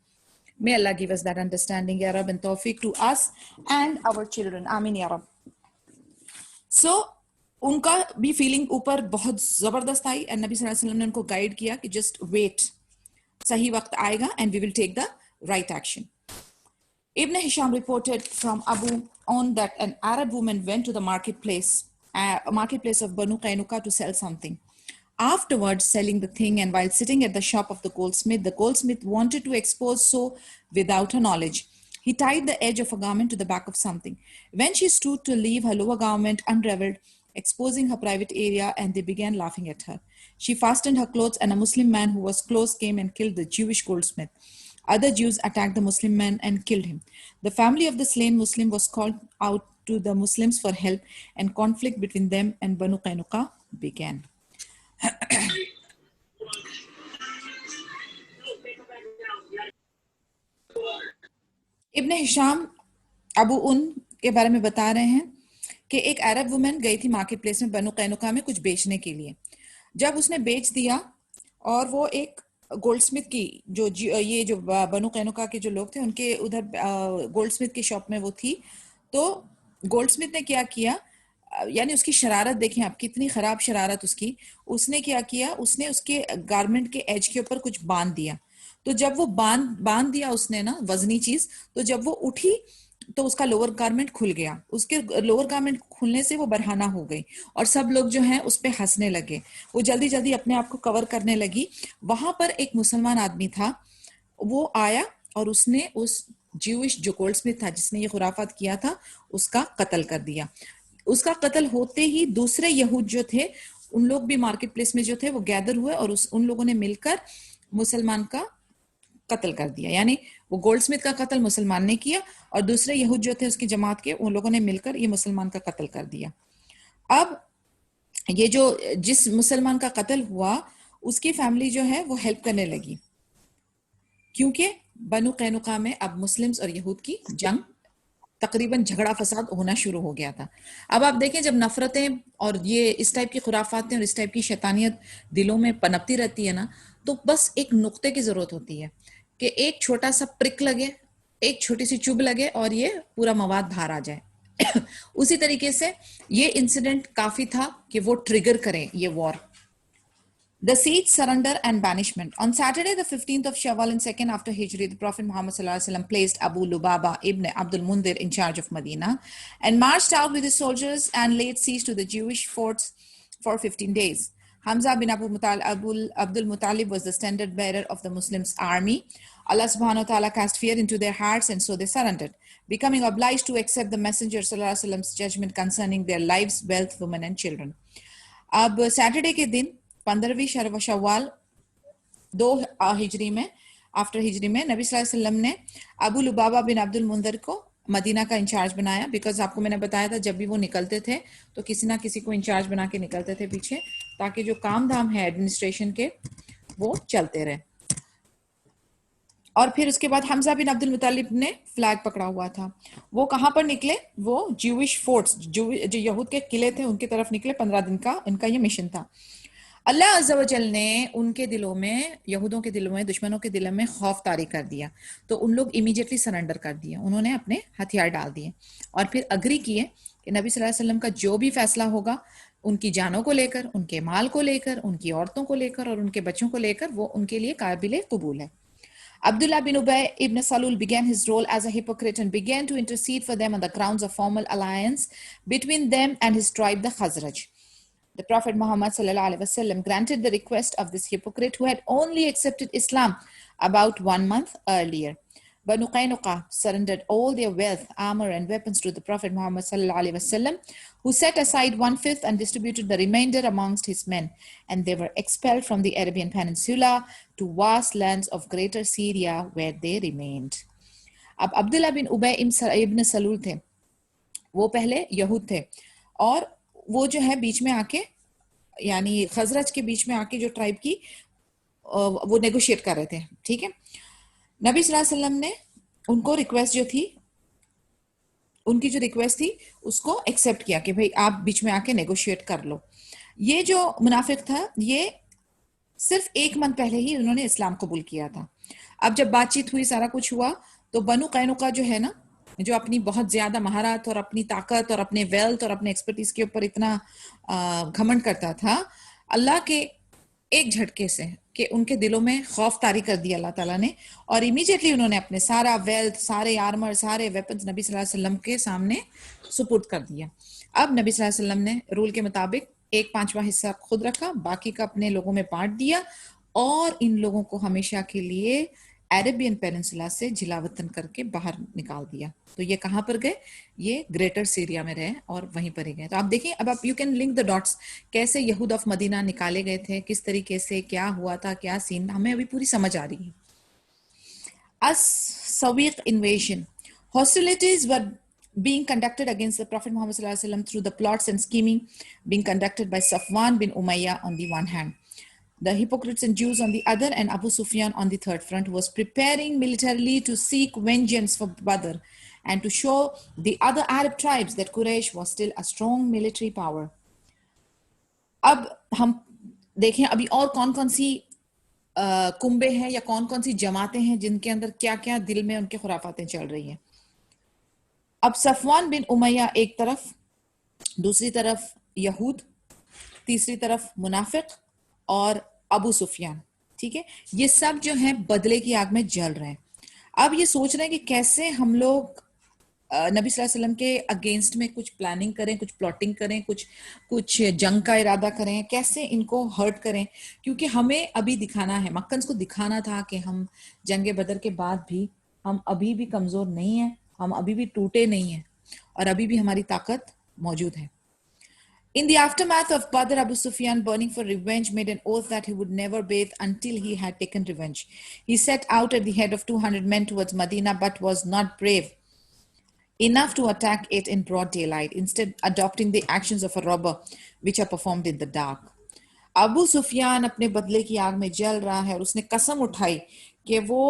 May Allah give us that understanding, Ya Rab, and tawfiq to us and our children. Amin, Ya Rab. So, ان کا بھی فیلنگ اوپر بہت زبردست آئی, and نبی صلی اللہ علیہ وسلم نے ان کو گائیڈ کیا کہ just wait, صحیح وقت آئے گا and we will take the right action. Ibn Hisham reported from Abu on that an Arab woman went to the marketplace of Banu Qaynuqa to sell something. Afterwards, selling the thing, and while sitting at the shop of the goldsmith wanted to expose so without her knowledge. He tied the edge of a garment to the back of something. When she stood to leave, her lower garment unraveled exposing her private area, and they began laughing at her. She fastened her clothes, and a Muslim man who was close came and killed the Jewish goldsmith. Other Jews attacked the Muslim man and killed him. The family of the slain Muslim was called out to the Muslims for help, and conflict between them and Banu Qaynuqa began. ابن ہشام ابو ان کے بارے میں بتا رہے ہیں کہ ایک عرب women گئی تھی مارکیٹ پلیس میں بنو قینقاع میں کچھ بیچنے کے لیے. جب اس نے بیچ دیا اور وہ ایک گولڈ سمتھ کی یہ جو بنو قینقاع کے جو لوگ تھے ان کے ادھر گولڈ سمتھ کی شاپ میں وہ تھی, تو گولڈ سمتھ نے کیا کیا, یعنی اس کی شرارت دیکھیں آپ, کتنی خراب شرارت اس کی. اس نے کیا کیا, اس نے اس کے گارمنٹ کے ایج کے اوپر کچھ باندھ دیا. تو جب وہ باندھ دیا اس نے نا وزنی چیز, تو جب وہ اٹھی تو اس کا لوور گارمنٹ کھل گیا. اس کے لوور گارمنٹ کھلنے سے وہ برہنہ ہو گئی اور سب لوگ جو ہیں اس پہ ہنسنے لگے. وہ جلدی جلدی اپنے آپ کو کور کرنے لگی. وہاں پر ایک مسلمان آدمی تھا, وہ آیا اور اس نے اس جیوش جو گولڈ سمتھ تھا جس نے یہ خرافات کیا تھا اس کا قتل کر دیا. اس کا قتل ہوتے ہی دوسرے یہود جو تھے ان لوگ بھی مارکیٹ پلیس میں جو تھے وہ گیدر ہوئے اور ان لوگوں نے مل کر مسلمان کا قتل کر دیا. یعنی وہ گولڈ سمتھ کا قتل مسلمان نے کیا اور دوسرے یہود جو تھے اس کی جماعت کے ان لوگوں نے مل کر یہ مسلمان کا قتل کر دیا. اب یہ جو جس مسلمان کا قتل ہوا اس کی فیملی جو ہے وہ ہیلپ کرنے لگی, کیونکہ بنو قینقاع میں اب مسلمز اور یہود کی جنگ تقریباً جھگڑا فساد ہونا شروع ہو گیا تھا. اب آپ دیکھیں جب نفرتیں اور یہ اس ٹائپ کی خرافاتیں اور اس ٹائپ کی شیطانیت دلوں میں پنپتی رہتی ہے نا, تو بس ایک نقطے کی ضرورت ہوتی ہے کہ ایک چھوٹا سا پرک لگے, ایک چھوٹی سی چبھ لگے اور یہ پورا مواد باہر آ جائے. اسی طریقے سے یہ انسیڈنٹ کافی تھا کہ وہ ٹریگر کریں یہ وار. The siege, surrender and banishment. On Saturday, the 15th of Shawwal and 2nd after Hijri, the Prophet Muhammad ﷺ placed Abu Lubaba ibn Abdul Mundir in charge of Medina and marched out with his soldiers and laid siege to the Jewish forts for 15 days. Hamza bin Abdul Muttalib was the standard bearer of the Muslims' army. Allah subhanahu wa ta'ala cast fear into their hearts and so they surrendered, becoming obliged to accept the Messenger ﷺ's judgment concerning their lives, wealth, women and children. اب Saturday کے دن 15ویں شوال 2 ہجری میں after ہجری میں نبی صلی اللہ علیہ وسلم نے ابو لبابہ بن عبد المنذر کو مدینہ کا انچارج بنایا. بیکاز آپ کو میں نے بتایا تھا جب بھی وہ نکلتے تھے تو کسی نہ کسی کو انچارج بنا کے نکلتے تھے پیچھے, تاکہ جو کام دھام ہے ایڈمنسٹریشن کے وہ چلتے رہے. اور پھر اس کے بعد حمزہ بن عبد المطلب نے فلیگ پکڑا ہوا تھا. وہ کہاں پر نکلے, وہ جیوش فورٹس جو یہود کے قلعے تھے ان کی طرف نکلے. 15 دن کا ان کا یہ مشن تھا. اللہ عز و جل نے ان کے دلوں میں, یہودوں کے دلوں میں, دشمنوں کے دلوں میں خوف طاری کر دیا, تو ان لوگ امیڈیٹلی سرنڈر کر دیا. انہوں نے اپنے ہتھیار ڈال دیے اور پھر اگری کیے کہ نبی صلی اللہ علیہ وسلم کا جو بھی فیصلہ ہوگا ان کی جانوں کو لے کر, ان کے مال کو لے کر, ان کی عورتوں کو لے کر اور ان کے بچوں کو لے کر, وہ ان کے لیے قابل قبول ہے. Abdullah bin Ubay ibn Salul began his role as a hypocrite and began to intercede for them on the grounds of formal alliance between them and his tribe, the Khazraj. The Prophet Muhammad sallallahu alaihi wasallam granted the request of this hypocrite who had only accepted Islam about 1 month earlier. Banu Qaynuqa surrendered all their wealth, armor and weapons to the Prophet Muhammad sallallahu alaihi wasallam, who set aside 1/5 and distributed the remainder amongst his men, and they were expelled from the Arabian Peninsula to vast lands of greater Syria where they remained. اب عبداللہ بن ابی ابن سلول تھے, وہ پہلے یہود تھے اور وہ جو ہے بیچ میں آ کے, یعنی خزرج کے بیچ میں آ کے جو ٹرائب کی وہ نیگوشیٹ کر رہے تھے. ٹھیک ہے, نبی صلی اللہ علیہ وسلم نے ان کو ریکویسٹ جو تھی, ان کی جو ریکویسٹ تھی اس کو ایکسیپٹ کیا کہ بھئی آپ بیچ میں آ کے نیگوشیٹ کر لو. یہ جو منافق تھا یہ صرف 1 منتھ پہلے ہی انہوں نے اسلام قبول کیا تھا. اب جب بات چیت ہوئی, سارا کچھ ہوا, تو بنو قینقاع جو ہے نا, جو اپنی بہت زیادہ مہارت اور اپنی طاقت اور اپنے ویلتھ اور اپنے ایکسپرٹیز کے اوپر اتنا گھمنڈ کرتا تھا, اللہ کے ایک جھٹکے سے کہ ان کے دلوں میں خوف طاری کر دیا اللہ تعالیٰ نے, اور امیڈیٹلی انہوں نے اپنے سارا ویلتھ, سارے آرمر, سارے ویپنز نبی صلی اللہ علیہ وسلم کے سامنے سپرد کر دیا. اب نبی صلی اللہ علیہ وسلم نے رول کے مطابق 1/5 حصہ خود رکھا, باقی کا اپنے لوگوں میں بانٹ دیا, اور ان لوگوں کو ہمیشہ کے لیے عربین پیننسولا سے جلاوطن کر کے باہر نکال دیا. تو یہ کہاں پر گئے؟ یہ گریٹر سیریا میں رہے اور وہیں پر ہی گئے. تو آپ دیکھیں اب آپ you can link the dots کیسے یہود آف مدینہ نکالے گئے تھے, کس طریقے سے کیا ہوا تھا, کیا سین, ہمیں ابھی پوری سمجھ آ رہی ہے. As-Sawiq invasion. Hostilities were being conducted against the Prophet Muhammad sallallahu alaihi wasallam through the plots and scheming being conducted by Safwan bin Umayyah on the one hand, the hypocrites and Jews on the other, and Abu Sufyan on the third front, was preparing militarily to seek vengeance for Badr and to show the other Arab tribes that Quraysh was still a strong military power. اب ہم دیکھیں ابھی اور کون کون سی کنبے ہیں یا کون کون سی جماعتیں ہیں جن کے اندر کیا کیا دل میں ان کے خرافاتیں چل رہی ہیں. اب صفوان بن امیہ ایک طرف, دوسری طرف یہود, تیسری طرف منافق اور ابو سفیان. ٹھیک ہے, یہ سب جو ہیں بدلے کی آگ میں جل رہے ہیں. اب یہ سوچ رہے ہیں کہ کیسے ہم لوگ نبی صلی اللہ علیہ وسلم کے اگینسٹ میں کچھ پلاننگ کریں, کچھ پلاٹنگ کریں, کچھ جنگ کا ارادہ کریں, کیسے ان کو ہرٹ کریں, کیونکہ ہمیں ابھی دکھانا ہے, مکنز کو دکھانا تھا کہ ہم جنگ بدر کے بعد بھی ہم ابھی بھی کمزور نہیں ہیں, ہم ابھی بھی ٹوٹے نہیں ہیں اور ابھی بھی ہماری طاقت موجود ہے. In the aftermath of Badr, Abu Sufyan, burning for revenge, made an oath that he would never bathe until he had taken revenge. He set out at the head of 200 men towards Medina, but was not brave enough to attack it in broad daylight, instead adopting the actions of a robber which are performed in the dark. ابو سفیان اپنے بدلے کی آگ میں جل رہا ہے اور اس نے قسم اٹھائی کہ وہ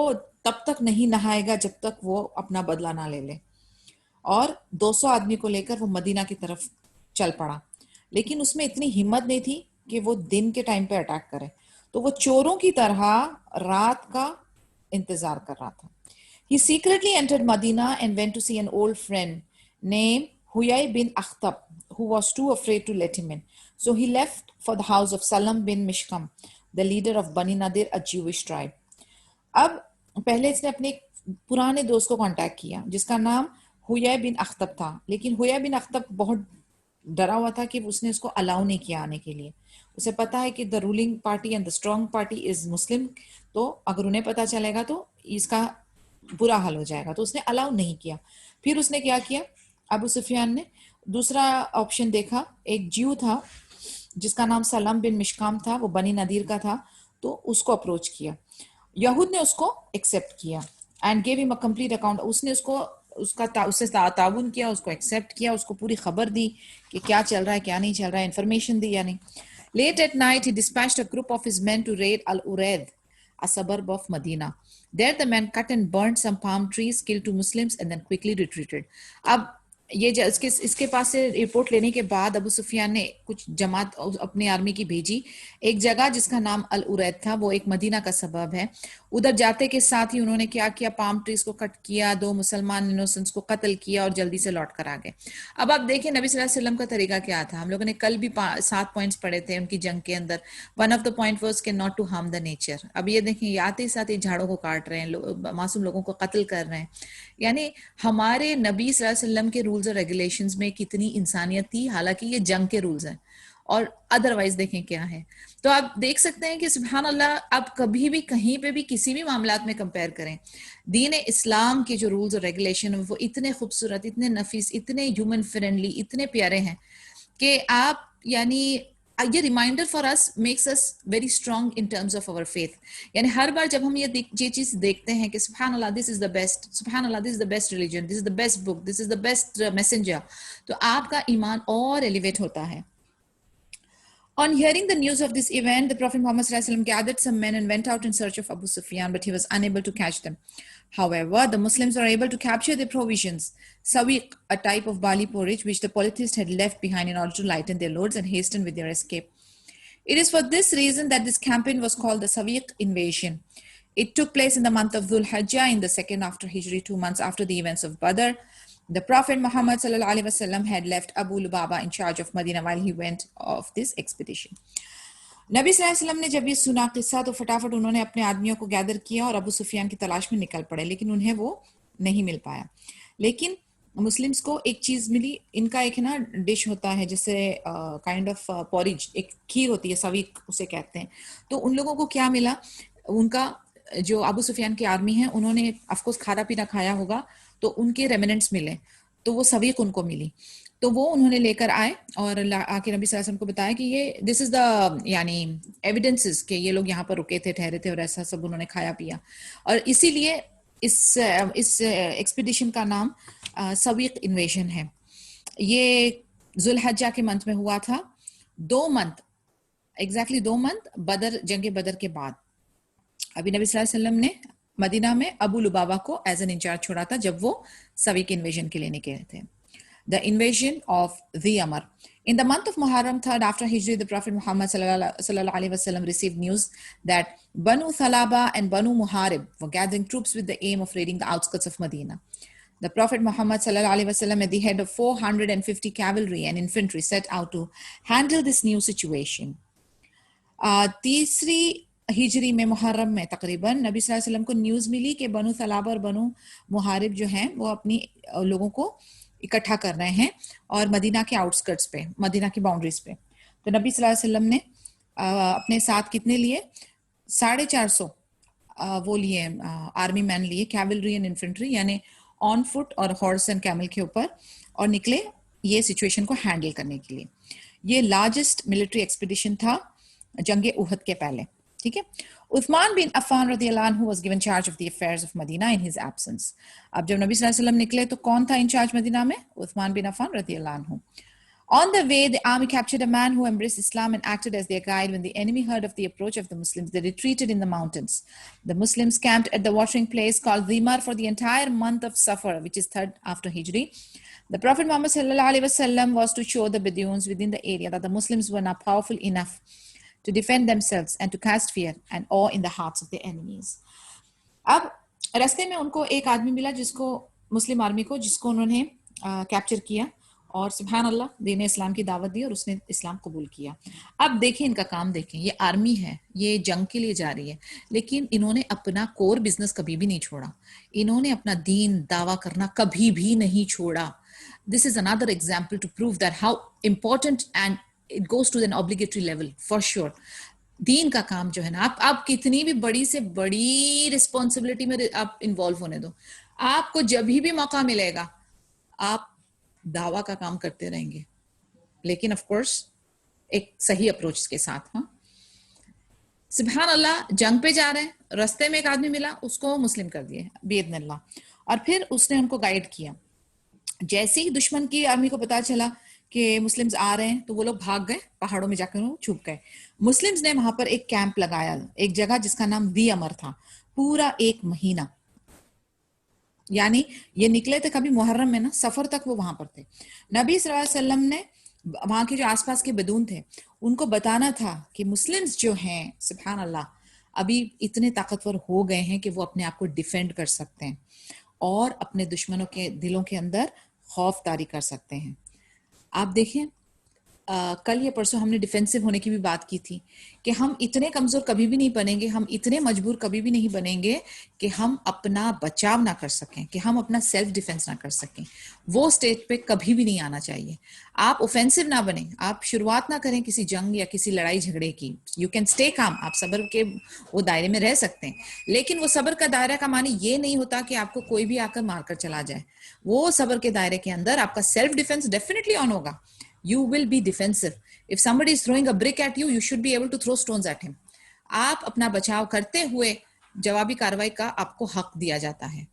تب تک نہیں نہائے گا جب تک وہ اپنا بدلہ نہ لے لے, اور 200 آدمی کو لے کر وہ مدینہ کی طرف چل پڑا. لیکن اس میں اتنی ہمت نہیں تھی کہ وہ دن کے ٹائم پہ اٹیک کرے, تو وہ چوروں کی طرح رات کا انتظار کر رہا تھا. He secretly entered Medina and went to see an old friend named Huyay bin Akhtab, who was too afraid to let him in. So he left for the house of Salam bin Mishkam, the leader of Bani Nadir, a Jewish tribe. اب پہلے اس نے اپنے پرانے دوست کو contact کیا جس کا نام ہویا بن اختب تھا, لیکن ہویا بن اختب بہت ڈرا ہوا تھا کہ اس نے اس کو الاؤ نہیں کیا آنے کے لیے. اسے پتا ہے کہ the ruling party and the strong party is Muslim, تو اگر انہیں پتا چلے گا تو اس کا برا حل ہو جائے گا, تو اس نے الاؤ نہیں کیا. پھر اس نے کیا کیا, ابو سفیان نے دوسرا آپشن دیکھا, ایک جیو تھا جس کا نام سلم بن مشکام تھا, وہ بنی نذیر کا تھا, تو اس کو اپروچ کیا. یہود نے اس کو ایکسیپٹ کیا اینڈ گیو ہم اے کمپلیٹ اکاؤنٹ. اس نے اس سے تعاون کیا, اس کو ایکسیپٹ کیا, اس کو پوری خبر دی کہ کیا چل رہا ہے کیا نہیں چل رہا ہے, انفارمیشن دی یا نہیں. Late at night, he dispatched a group of his men to raid Al-Uraid, a suburb of Medina. There the men cut and burned some palm trees, killed 2 Muslims, and then quickly retreated. اب یہ اس کے پاس سے report لینے کے بعد ابو سفیان نے کچھ جماعت اپنی آرمی کی بھیجی ایک جگہ جس کا نام العرید تھا, وہ ایک مدینہ کا سبب ہے. ادھر جاتے کے ساتھ ہی انہوں نے کیا کیا, پام ٹریز کو کٹ کیا, 2 مسلمان انوسنٹس کو قتل کیا اور جلدی سے لوٹ کر آ گئے. اب آپ دیکھیں نبی صلی اللہ علیہ وسلم کا طریقہ کیا تھا. ہم لوگوں نے کل بھی 7 پوائنٹس پڑھے تھے ان کی جنگ کے اندر. One of the point was کہ not to harm the nature. اب یہ دیکھیں یہ آتے ہی ساتھ ہی جھاڑوں کو کاٹ رہے ہیں, معصوم لوگوں کو قتل کر رہے ہیں. یعنی ہمارے نبی صلی اللہ علیہ وسلم کے رولز اور ریگولیشنز میں کتنی انسانیت تھی, حالانکہ یہ جنگ کے رولز ہیں, اور ادروائز دیکھیں کیا ہے. تو آپ دیکھ سکتے ہیں کہ سبحان اللہ, آپ کبھی بھی کہیں پہ بھی کسی بھی معاملات میں کمپیئر کریں, دین اسلام کے جو رولز اور ریگولیشن وہ اتنے خوبصورت, اتنے نفیس, اتنے ہیومن فرینڈلی, اتنے پیارے ہیں کہ آپ یعنی یہ reminder for us makes us very strong in terms of our faith. یعنی ہر بار جب ہم یہ چیز دیکھتے ہیں کہ سبحان اللہ دس از دا بیسٹ, سبحان اللہ this is the best religion, this is the best book, this is the best messenger, تو آپ کا ایمان اور ایلیویٹ ہوتا ہے. On hearing the news of this event, the Prophet Muhammad ﷺ gathered some men and went out in search of Abu Sufyan, but he was unable to catch them. However, the Muslims were able to capture their provisions, sawiq, a type of barley porridge which the polytheists had left behind in order to lighten their loads and hasten with their escape. It is for this reason that this campaign was called the Sawiq invasion. It took place in the month of Dhul Hijjah in the second after Hijri, 2 months after the events of Badr. The Prophet Muhammad sallallahu alaihi wasallam had left Abu Lubaba in charge of Medina while he went off this expedition. نبی صلی اللہ علیہ وسلم نے جب یہ سنا قصہ تو فٹافٹ انہوں نے اپنے آدمیوں کو گیدر کیا اور ابو سفیان کی تلاش میں نکل پڑے, لیکن انہیں وہ نہیں مل پایا. لیکن مسلمس کو ایک چیز ملی, ان کا ایک نا ڈش ہوتا ہے جیسے کائنڈ آف پوریج, ایک کھیر ہوتی ہے, سویق اسے کہتے ہیں. تو ان لوگوں کو کیا ملا, ان کا جو ابو سفیان کی آرمی ہیں انہوں نے آف کورس کھانا پینا کھایا ہوگا تو ان کے ریمننٹس ملے, تو وہ سویق ان کو ملی, تو وہ انہوں نے لے کر آئے اور آ کے نبی صلی اللہ علیہ وسلم کو بتایا کہ یہ دس از دا یعنی ایویڈنسز کہ یہ لوگ یہاں پر رکے تھے, ٹھہرے تھے, اور ایسا سب انہوں نے کھایا پیا. اور اسی لیے اس ایکسپیڈیشن کا نام سویق انویژن ہے. یہ ذوالحجہ کے منتھ میں ہوا تھا, 2 منتھ ایگزیکٹلی 2 منتھ بدر, جنگ بدر کے بعد. ابھی نبی صلی اللہ علیہ وسلم نے مدینہ میں ابو لبابہ کو ایز این انچارج چھوڑا تھا جب وہ سویق انویژن کے لیے نکلے تھے. The invasion of the Amr. In the month of Muharram, 3rd after Hijri, the Prophet Muhammad sallallahu alaihi wasallam received news that Banu Thalaba and Banu Muharib were gathering troops with the aim of raiding the outskirts of Medina. The Prophet Muhammad sallallahu alaihi wasallam, at the head of 450 cavalry and infantry, set out to handle this new situation. تیسری ہجری میں محرم میں تقریباً نبی صلی اللہ علیہ وسلم کو نیوز ملی کہ بنو ثلابہ اور بنو محارب جو ہیں وہ اپنی لوگوں کو اکٹھا کر رہے ہیں اور مدینہ کے آؤٹسکرٹس پہ, مدینہ کی باؤنڈریز پہ. تو نبی صلی اللہ علیہ وسلم نے اپنے ساتھ کتنے لیے, 450 وہ لیے آرمی مین لیے, کیولری اینڈ انفنٹری, یعنی آن فٹ اور ہارس اینڈ کیمل کے اوپر, اور نکلے یہ سچویشن کو ہینڈل کرنے کے لیے. یہ لارجسٹ ملٹری ایکسپیڈیشن تھا جنگ احد کے پہلے. ٹھیک ہے. عثمان بن عفان رضی اللہ عنہ was given charge of the affairs of Medina in his absence. اب جب نبی صلی اللہ علیہ وسلم نکلے تو کون تھا انچارج مدینہ میں؟ عثمان بن عفان رضی اللہ عنہ. On the way, the army captured a man who embraced Islam and acted as their guide. When the enemy heard of the approach of the Muslims, they retreated in the mountains. The Muslims camped at the watering place called Dhimar for the entire month of Safar, which is 3rd after Hijri. The Prophet Muhammad sallallahu alaihi wasallam was to show the Bedouins within the area that the Muslims were not powerful enough to defend themselves and to cast fear and awe in the hearts of their enemies. اب راستے میں ان کو ایک آدمی ملا جس کو, مسلم army کو, جس کو انہوں نے کیپچر کیا اور سبحان اللہ دین اسلام کی دعوت دی اور اس نے اسلام قبول کیا. اب دیکھیں ان کا کام, دیکھیں یہ آرمی ہے, یہ جنگ کے لیے جا رہی ہے, لیکن انہوں نے اپنا کور بزنس کبھی بھی نہیں چھوڑا, انہوں نے اپنا دین دعویٰ کرنا کبھی بھی نہیں چھوڑا. This is another example to prove that how important and it goes to an obligatory level for sure. دین کا کام جو ہے نا, آپ کتنی بھی بڑی سے بڑی رسپانسبلٹی میں آپ انوالو ہونے دو, آپ کو جب بھی موقع ملے گا آپ دعویٰ کا کام کرتے رہیں گے, لیکن آف کورس ایک صحیح اپروچ کے ساتھ. ہاں سبحان اللہ, جنگ پہ جا رہے ہیں, رستے میں ایک آدمی ملا, اس کو مسلم کر دیے باذن اللہ, اور پھر اس نے ان کو گائیڈ کیا. جیسے ہی دشمن کی آرمی کو پتا چلا کہ مسلمز آ رہے ہیں تو وہ لوگ بھاگ گئے, پہاڑوں میں جا کر وہ چھپ گئے. مسلمز نے وہاں پر ایک کیمپ لگایا, ایک جگہ جس کا نام دی امر تھا, پورا 1 مہینہ, یعنی یہ نکلے تھے کبھی محرم میں نا, سفر تک وہ وہاں پر تھے. نبی صلی اللہ علیہ وسلم نے وہاں کے جو آس پاس کے بدون تھے ان کو بتانا تھا کہ مسلمز جو ہیں سبحان اللہ ابھی اتنے طاقتور ہو گئے ہیں کہ وہ اپنے آپ کو ڈیفینڈ کر سکتے ہیں اور اپنے دشمنوں کے دلوں کے اندر خوف طاری کر سکتے ہیں. آپ دیکھیں کل یا پرسوں ہم نے ڈیفینسو ہونے کی بھی بات کی تھی کہ ہم اتنے کمزور کبھی بھی نہیں بنیں گے, ہم اتنے مجبور کبھی بھی نہیں بنیں گے کہ ہم اپنا بچاؤ نہ کر سکیں, کہ ہم اپنا سیلف ڈیفینس نہ کر سکیں. وہ اسٹیج پہ کبھی بھی نہیں آنا چاہیے. آپ اوفینسو نہ بنیں, آپ شروعات نہ کریں کسی جنگ یا کسی لڑائی جھگڑے کی. یو کین اسٹے کام, آپ صبر کے وہ دائرے میں رہ سکتے ہیں, لیکن وہ صبر کا دائرہ کا معنی یہ نہیں ہوتا کہ آپ کو کوئی بھی آ کر مار کر چلا جائے. وہ صبر کے دائرے کے اندر آپ کا سیلف ڈیفینس ڈیفینیٹلی آن ہوگا. You will be defensive. If somebody is throwing a brick at you, you should be able to throw stones at him. آپ اپنا بچاؤ کرتے ہوئے جوابی کاروائی کا آپ کو حق دیا جاتا ہے.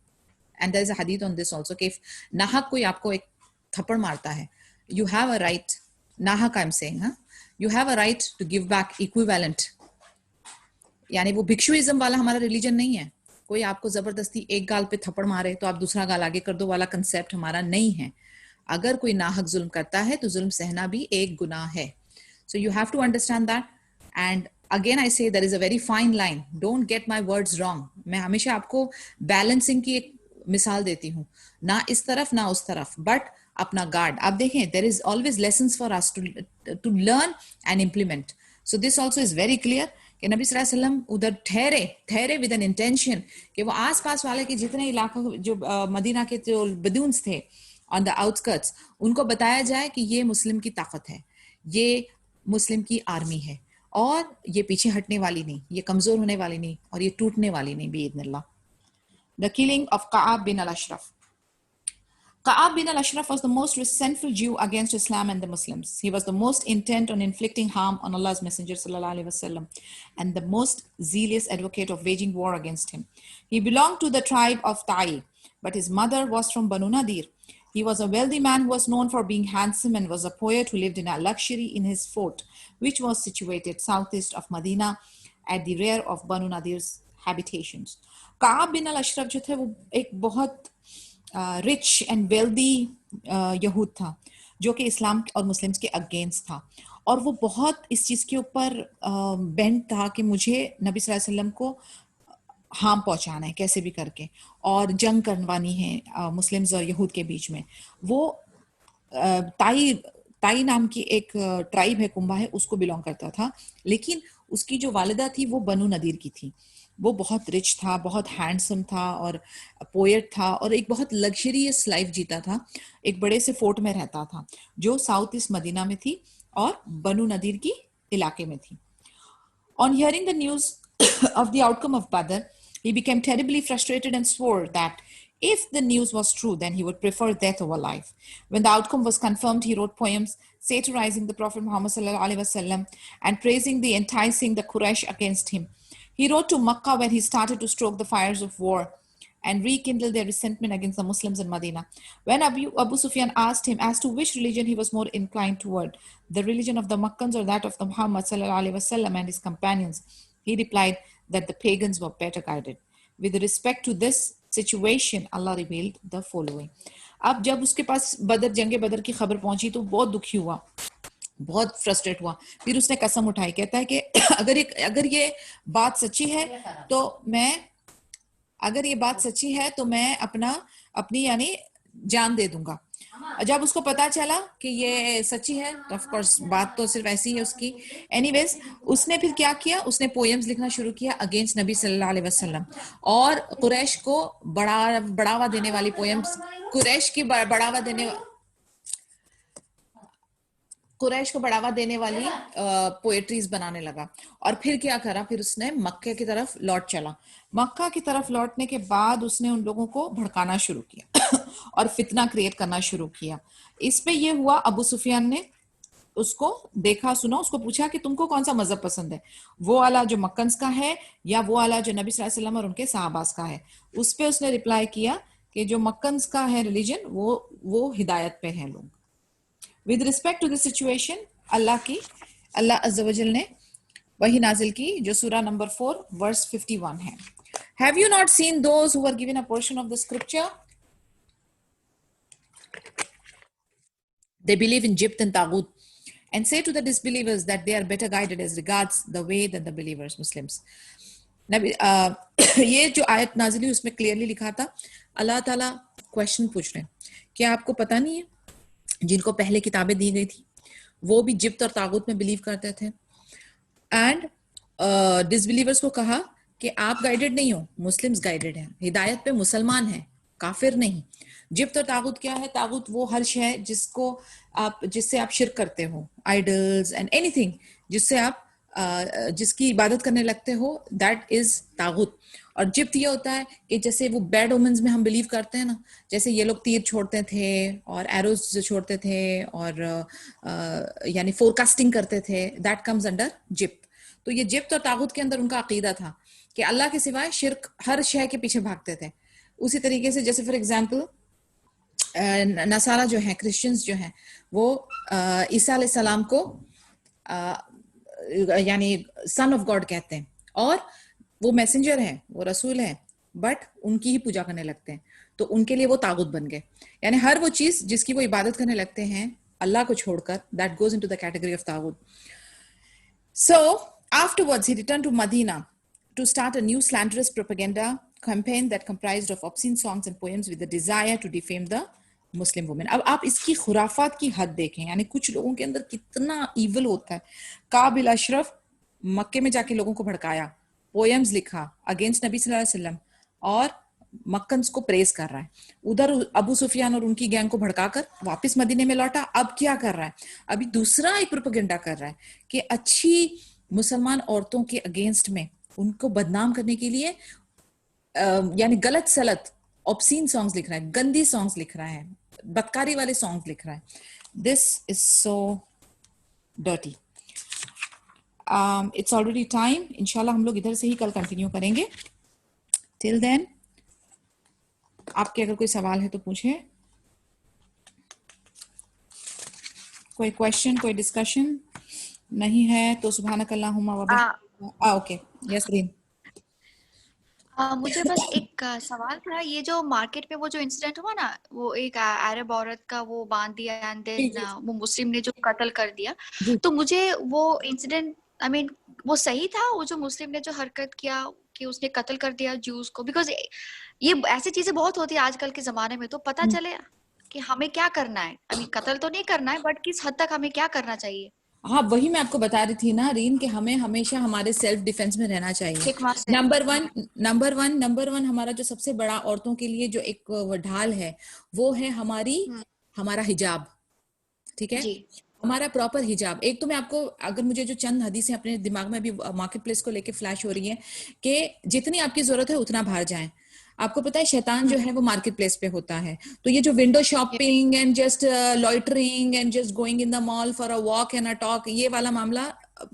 And there is a hadith on this also کہ if ناحق کوئی آپ کو ایک تھپڑ مارتا ہے, you have a right, ناحق I'm saying, you have a right to give back equivalent. یعنی وہ بھکشوئزم والا ہمارا ریلیجن نہیں ہے. کوئی آپ کو زبردستی ایک گال پہ تھپڑ مارے تو آپ دوسرا گال آگے کر دو والا کنسیپٹ ہمارا نہیں ہے. اگر کوئی ناحق ظلم کرتا ہے تو ظلم سہنا بھی ایک گناہ ہے. So you have to understand that. And again I say there is a very fine line. Don't get my words wrong. میں ہمیشہ آپ کو بیلنسنگ کی ایک مثال دیتی ہوں, نہ اس طرف نہ اس طرف, بٹ اپنا گارڈ. آپ دیکھیں there is always lessons for us to learn and implement. So this also is very clear کہ نبی صلی اللہ علیہ وسلم ادھر ٹھہرے with an intention کہ وہ آس پاس والے کے جتنے علاقوں جو مدینہ کے جو بدونس تھے on the outskirts, ان کو بتایا جائے کہ یہ مسلم کی طاقت ہے, یہ مسلم کی آرمی ہے, اور یہ پیچھے ہٹنے والی نہیں, یہ کمزور ہونے والی نہیں, اور یہ ٹوٹنے والی نہیں بإذن اللہ. The killing of Ka'ab bin al-Ashraf. Ka'ab bin al-Ashraf was the most resentful Jew against Islam and the Muslims. He was the most intent on inflicting harm on Allah's Messenger sallallahu alaihi wasallam, and the most zealous advocate of waging war against him. He belonged to the tribe of Ta'i, but his mother was from Banu Nadir. He was a wealthy man who was known for being handsome and was a poet who lived in a luxury in his fort, which was situated southeast of Medina at the rear of Banu Nadir's habitations. Ka'ab bin al-Ashraf جو تھے وہ ایک بہت rich and wealthy یہود تھا جو کہ اسلام اور مسلمس کے اگینسٹ تھا, اور وہ بہت اس چیز کے اوپر بینڈ تھا کہ مجھے نبی صلی اللہ علیہ وسلم کو ہارم پہنچانا ہے کیسے بھی کر کے, اور جنگ کروانی ہے مسلمز اور یہود کے بیچ میں. وہ تائی نام کی ایک ٹرائب ہے, کنبا ہے, اس کو بلونگ کرتا تھا, لیکن اس کی جو والدہ تھی وہ بنو نذیر کی تھی. وہ بہت رچ تھا, بہت ہینڈسم تھا, اور پوئٹ تھا, اور ایک بہت لگژریس لائف جیتا تھا. ایک بڑے سے فورٹ میں رہتا تھا جو ساؤتھ ایسٹ مدینہ میں تھی اور بنو نذیر کی علاقے میں تھی. On hearing the news of the outcome of Badr, he became terribly frustrated and swore that if the news was true, then he would prefer death over life. When the outcome was confirmed, he wrote poems satirizing the Prophet Muhammad sallallahu alaihi wasallam and praising the enticing the Quraysh against him. He wrote to Makkah, where he started to stoke the fires of war and rekindle their resentment against the Muslims in Medina. When Abu Sufyan asked him as to which religion he was more inclined toward, the religion of the Makkans or that of the Muhammad sallallahu alaihi wasallam and his companions, he replied that the pagans were better guided. With respect to this situation, Allah revealed the following. اب جب اس کے پاس جنگ بدر کی خبر پہنچی تو بہت دکھی ہوا, بہت فرسٹریٹ ہوا. پھر اس نے قسم اٹھائی, کہتا ہے کہ اگر یہ بات سچی ہے تو میں اپنی یعنی جان دے دوں گا. جب اس کو پتا چلا کہ یہ سچی ہے تو آف کورس بات تو صرف ایسی ہے اس کی. اینی ویز اس نے پھر کیا کیا, اس نے پوئمز لکھنا شروع کیا اگینسٹ نبی صلی اللہ علیہ وسلم, اور قریش کو بڑھاوا دینے والی پوئمز, قریش کو بڑھاوا دینے والی پوئٹریز بنانے لگا. اور پھر کیا کرا, پھر اس نے مکہ کی طرف لوٹ چلا. مکہ کی طرف لوٹنے کے بعد اس نے ان لوگوں کو بھڑکانا شروع کیا اور فتنہ کریٹ کرنا شروع کیا. اس پہ یہ ہوا, ابو سفیان نے اس کو دیکھا سنا, اس کو پوچھا کہ تم کو کون سا مذہب پسند ہے, وہ والا جو مکنز کا ہے یا وہ والا جو نبی صلی اللہ علیہ وسلم اور ان کے صحاباز کا ہے. اس پہ اس نے ریپلائی کیا کہ جو مکنز کا ہے ریلیجن وہ ہدایت پہ ہیں لوگ. With respect to the situation, اللہ عز و جل نے وحی نازل کی جو سورہ نمبر 4 verse 51 ہے. Have you not seen those who were given a portion of the scripture? They believe in Jibt and Taghut and say to the disbelievers that they are better guided as regards the way than the believers, Muslims. یہ جو آیت نازل ہوئی اس میں clearly لکھا تھا, اللہ تعالیٰ question پوچھ رہے ہیں, کیا آپ کو پتہ نہیں ہے جن کو پہلے کتابیں دی گئی تھی وہ بھی جبت اور طاغوت میں بلیو کرتے تھے, اینڈ ڈس بلیورس کو کہا کہ آپ گائیڈڈ نہیں ہو, مسلمز گائیڈڈ ہیں, ہدایت پہ مسلمان ہیں, کافر نہیں. جبت اور طاغوت کیا ہے؟ طاغوت وہ ہر شے ہے جس سے آپ شرک کرتے ہو, آئیڈلز اینڈ اینی تھنگ جس کی عبادت کرنے لگتے ہو, دیٹ از طاغوت. اور جبت یہ ہوتا ہے کہ جیسے وہ بیڈ اومنز میں ہم بلیو کرتے ہیں نا, جیسے یہ لوگ تیر چھوڑتے تھے اور ایروز چھوڑتے تھے اور یعنی فورکاسٹنگ کرتے تھے, دیٹ کمز انڈر جبت. تو یہ جبت اور طاغوت کے اندر ان کا عقیدہ تھا کہ اللہ کے سوائے شرک ہر شے کے پیچھے بھاگتے تھے. اسی طریقے سے جیسے فار ایگزامپل نصارہ جو ہیں, کرسچنز جو ہیں, وہ عیسیٰ علیہ السلام کو یعنی سن آف گاڈ کہتے ہیں, اور وہ میسنجر ہیں, وہ رسول ہیں, بٹ ان کی ہی پوجا کرنے لگتے ہیں, تو ان کے لیے وہ طاغوت بن گئے. یعنی ہر وہ چیز جس کی وہ عبادت کرنے لگتے ہیں اللہ کو چھوڑ کر, that goes into the category of طاغوت. So afterwards he returned to Medina to start a new slanderous propaganda campaign that comprised of obscene songs and poems with the desire to defame the Muslim woman. اب آپ اس کی خرافات کی حد دیکھیں, یعنی کچھ لوگوں کے اندر کتنا ایول ہوتا ہے. کعب بن اشرف مکے میں جا کے لوگوں کو بھڑکایا, پوئمز لکھا اگینسٹ نبی صلی اللہ علیہ وسلم, اور مکنز کو پریز کر رہا ہے. ادھر ابو سفیان اور ان کی گینگ کو بھڑکا کر واپس مدینے میں لوٹا. اب کیا کر رہا ہے؟ ابھی دوسرا ایک پروپیگنڈا کر رہا ہے کہ اچھی مسلمان عورتوں کے اگینسٹ میں ان کو بدنام کرنے کے لیے یعنی غلط سلط obscene songs لکھ رہا ہے, گندی songs لکھ رہا ہے, بدکاری والے songs لکھ رہا ہے. This is so dirty. It's already time. انشاءاللہ ہم لوگ ادھر سے ہی کل کنٹینیو کریں گے. Till then آپ کے اگر کوئی سوال ہے تو پوچھیں. کوئی کوشچن, کوئی ڈسکشن نہیں ہے تو سبحانک اللہم و بحمدک. Okay yes RAM. مجھے بس ایک سوال تھا, یہ جو مارکیٹ میں وہ جو انسیڈنٹ ہوا نا, وہ ایک عرب عورت کا وہ باندھ دیا اینڈ دین وہ مسلم نے جو قتل کر دیا, تو مجھے وہ انسیڈنٹ آئی مین وہ صحیح تھا, وہ جو مسلم نے جو حرکت کیا کہ اس نے قتل کر دیا جوز کو, بیکاز یہ ایسی چیزیں بہت ہوتی ہیں آج کل کے زمانے میں, تو پتہ چلے کہ ہمیں کیا کرنا ہے. آئی مین قتل تو نہیں کرنا ہے بٹ کس حد تک ہمیں کیا کرنا چاہیے. ہاں وہی میں آپ کو بتا رہی تھی نا رین کہ ہمیں ہمیشہ ہمارے سیلف ڈیفense میں رہنا چاہیے. نمبر ون ہمارا جو سب سے بڑا عورتوں کے لیے جو ایک ڈھال ہے وہ ہے ہمارا حجاب. ٹھیک ہے, ہمارا پراپر حجاب. ایک تو میں آپ کو اگر مجھے جو چند حدیثیں اپنے دماغ میں ابھی مارکیٹ پلیس کو لے کے فلیش ہو رہی ہیں کہ جتنی آپ کی ضرورت ہے اتنا باہر جائیں. آپ کو پتا ہے شیطان جو ہے وہ مارکیٹ پلیس پہ ہوتا ہے, تو یہ جو window shopping and just loitering and just going in the mall for a walk and a talk, یہ والا معاملہ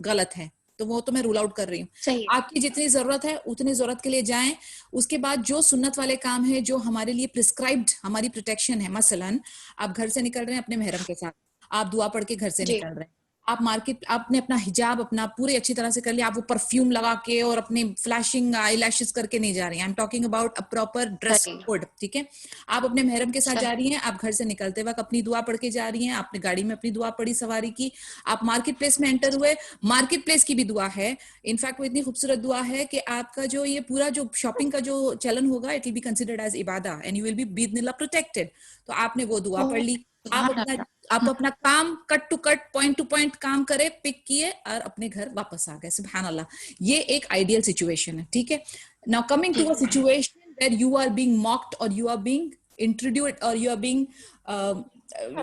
غلط ہے, تو وہ تو میں رول آؤٹ کر رہی ہوں. آپ کی جتنی ضرورت ہے اتنی ضرورت کے لیے جائیں. اس کے بعد جو سنت والے کام ہے جو ہمارے لیے پرسکرائبڈ ہماری پروٹیکشن ہے, مثلاً آپ گھر سے نکل رہے ہیں اپنے محرم کے ساتھ, آپ دعا پڑھ کے گھر سے نکل رہے ہیں, آپ مارکیٹ آپ نے اپنا حجاب اپنا پورے اچھی طرح سے کر لیا, آپ وہ پرفیوم لگا کے اور اپنے فلیشنگ آئی لیشز کر کے نہیں جا رہی ہیں. I am talking about a proper dress code. ٹھیک ہے, آپ اپنے محرم کے ساتھ جا رہی ہیں, آپ گھر سے نکلتے وقت اپنی دعا پڑھ کے جا رہی ہیں, آپ نے گاڑی میں اپنی دعا پڑھی سواری کی, آپ مارکیٹ پلیس میں انٹر ہوئے, مارکیٹ پلیس کی بھی دعا ہے. انفیکٹ وہ اتنی خوبصورت دعا ہے کہ آپ کا جو یہ پورا جو شاپنگ کا جو چلن ہوگا it will be considered as عبادہ اینڈ یو ول بی باذن اللہ پروٹیکٹڈ. تو آپ نے وہ دعا پڑھ لی, آپ اپنا کام cut to cut point to point کام کرے, پک کیے اور اپنے گھر واپس آ گئے. سبحان اللہ, یہ ایک آئیڈیل سچویشن ہے. ٹھیک ہے, now coming to a situation where you are being mocked اور یو آر بینگ انٹروڈیوسڈ اور you are being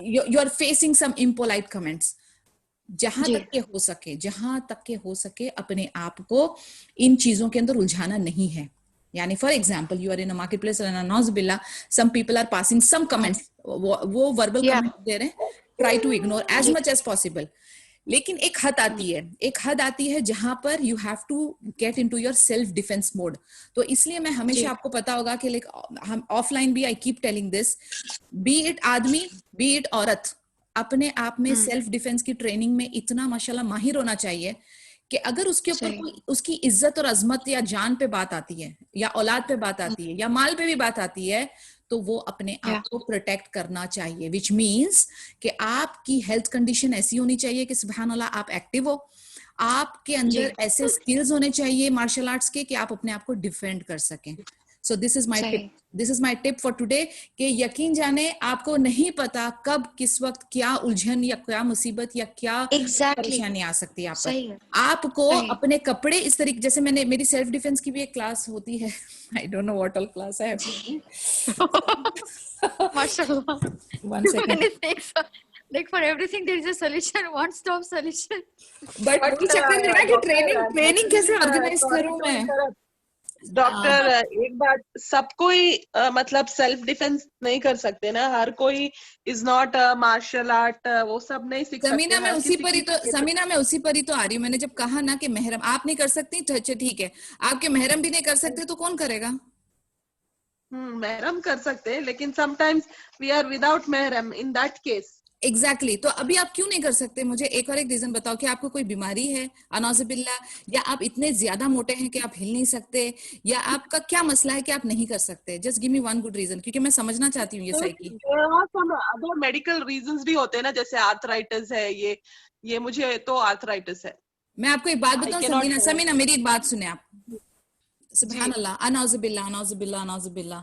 you are facing some impolite comments. جہاں تک کہ ہو سکے اپنے آپ کو ان چیزوں کے اندر الجھانا نہیں ہے. یعنی for example you are in market place and نعوذ باللہ some people are passing some comments, وہ وربل کمنٹ دے رہے ہیں, try to ignore as much as possible. لیکن ایک حد آتی ہے جہاں پر you have to get into your self defence mode. تو اس لیے میں ہمیشہ آپ کو پتا ہوگا کہ ہم آف لائن بھی I keep telling this, be it آدمی بی اٹ عورت, اپنے آپ میں سیلف ڈیفenس کی ٹریننگ میں اتنا ماشاءاللہ ماہر ہونا چاہیے کہ اگر اس کے اوپر کوئی اس کی عزت اور عظمت یا جان پہ بات آتی ہے یا اولاد پہ بات آتی ہے یا مال پہ بھی بات آتی ہے تو وہ اپنے آپ کو پروٹیکٹ کرنا چاہیے, وچ مینس کہ آپ کی ہیلتھ کنڈیشن ایسی ہونی چاہیے کہ سبحان اللہ آپ ایکٹیو ہو, آپ کے اندر ایسے اسکلز ہونے چاہیے مارشل آرٹس کے کہ آپ اپنے آپ کو ڈیفینڈ کر سکیں. سو دس از مائی ٹپ فار ٹوڈے کہ یقین جانے آپ کو نہیں پتا کب کس وقت کیا الجھن یا کیا مصیبت یا کیا پریشانی آ سکتی ہے آپ پر. آپ کو اپنے کپڑے اس طریقے, جیسے میں نے میری سیلف ڈیفenس کی بھی ایک کلاس ہوتی ہے, I don't know what all class ہے ماشاءاللہ. One second. Like for everything there is a solution, one stop solution. But وہی چکر ہے نا کہ ٹریننگ کیسے آرگنائز کروں میں. ڈاکٹر ایک بات, سب کوئی مطلب سیلف ڈیفenس نہیں کر سکتے نا, ہر کوئی از ناٹ مارشل آرٹ, وہ سب نہیں سیکھ سکتے. سمینا میں اسی پر ہی تو آ رہی ہوں. میں نے جب کہا نا کہ محرم آپ نہیں کر سکتی, اچھا ٹھیک ہے, آپ کے محرم بھی نہیں کر سکتے تو کون کرے گا؟ محرم کر سکتے, لیکن sometimes we are without محرم ان دیٹ کیس. ایگزیکٹلی. تو ابھی آپ کیوں نہیں کر سکتے؟ مجھے ایک ریزن بتاؤ کہ آپ کو کوئی بیماری ہے اعوذ باللہ, یا آپ اتنے زیادہ موٹے ہیں کہ آپ ہل نہیں سکتے, یا آپ کا کیا مسئلہ ہے کہ آپ نہیں کر سکتے؟ جسٹ گیو می ون گڈ ریزن, کیونکہ میں سمجھنا چاہتی ہوں یہ سائیکی. ادر میڈیکل ریزنز بھی ہوتے ہیں نا, جیسے آرتھرائٹس ہے, یہ مجھے تو آرتھرائٹس ہے. میں آپ کو ایک بات بتاؤں سمینا, میری ایک بات سنیں آپ. سبحان اللہ, اعوذ باللہ.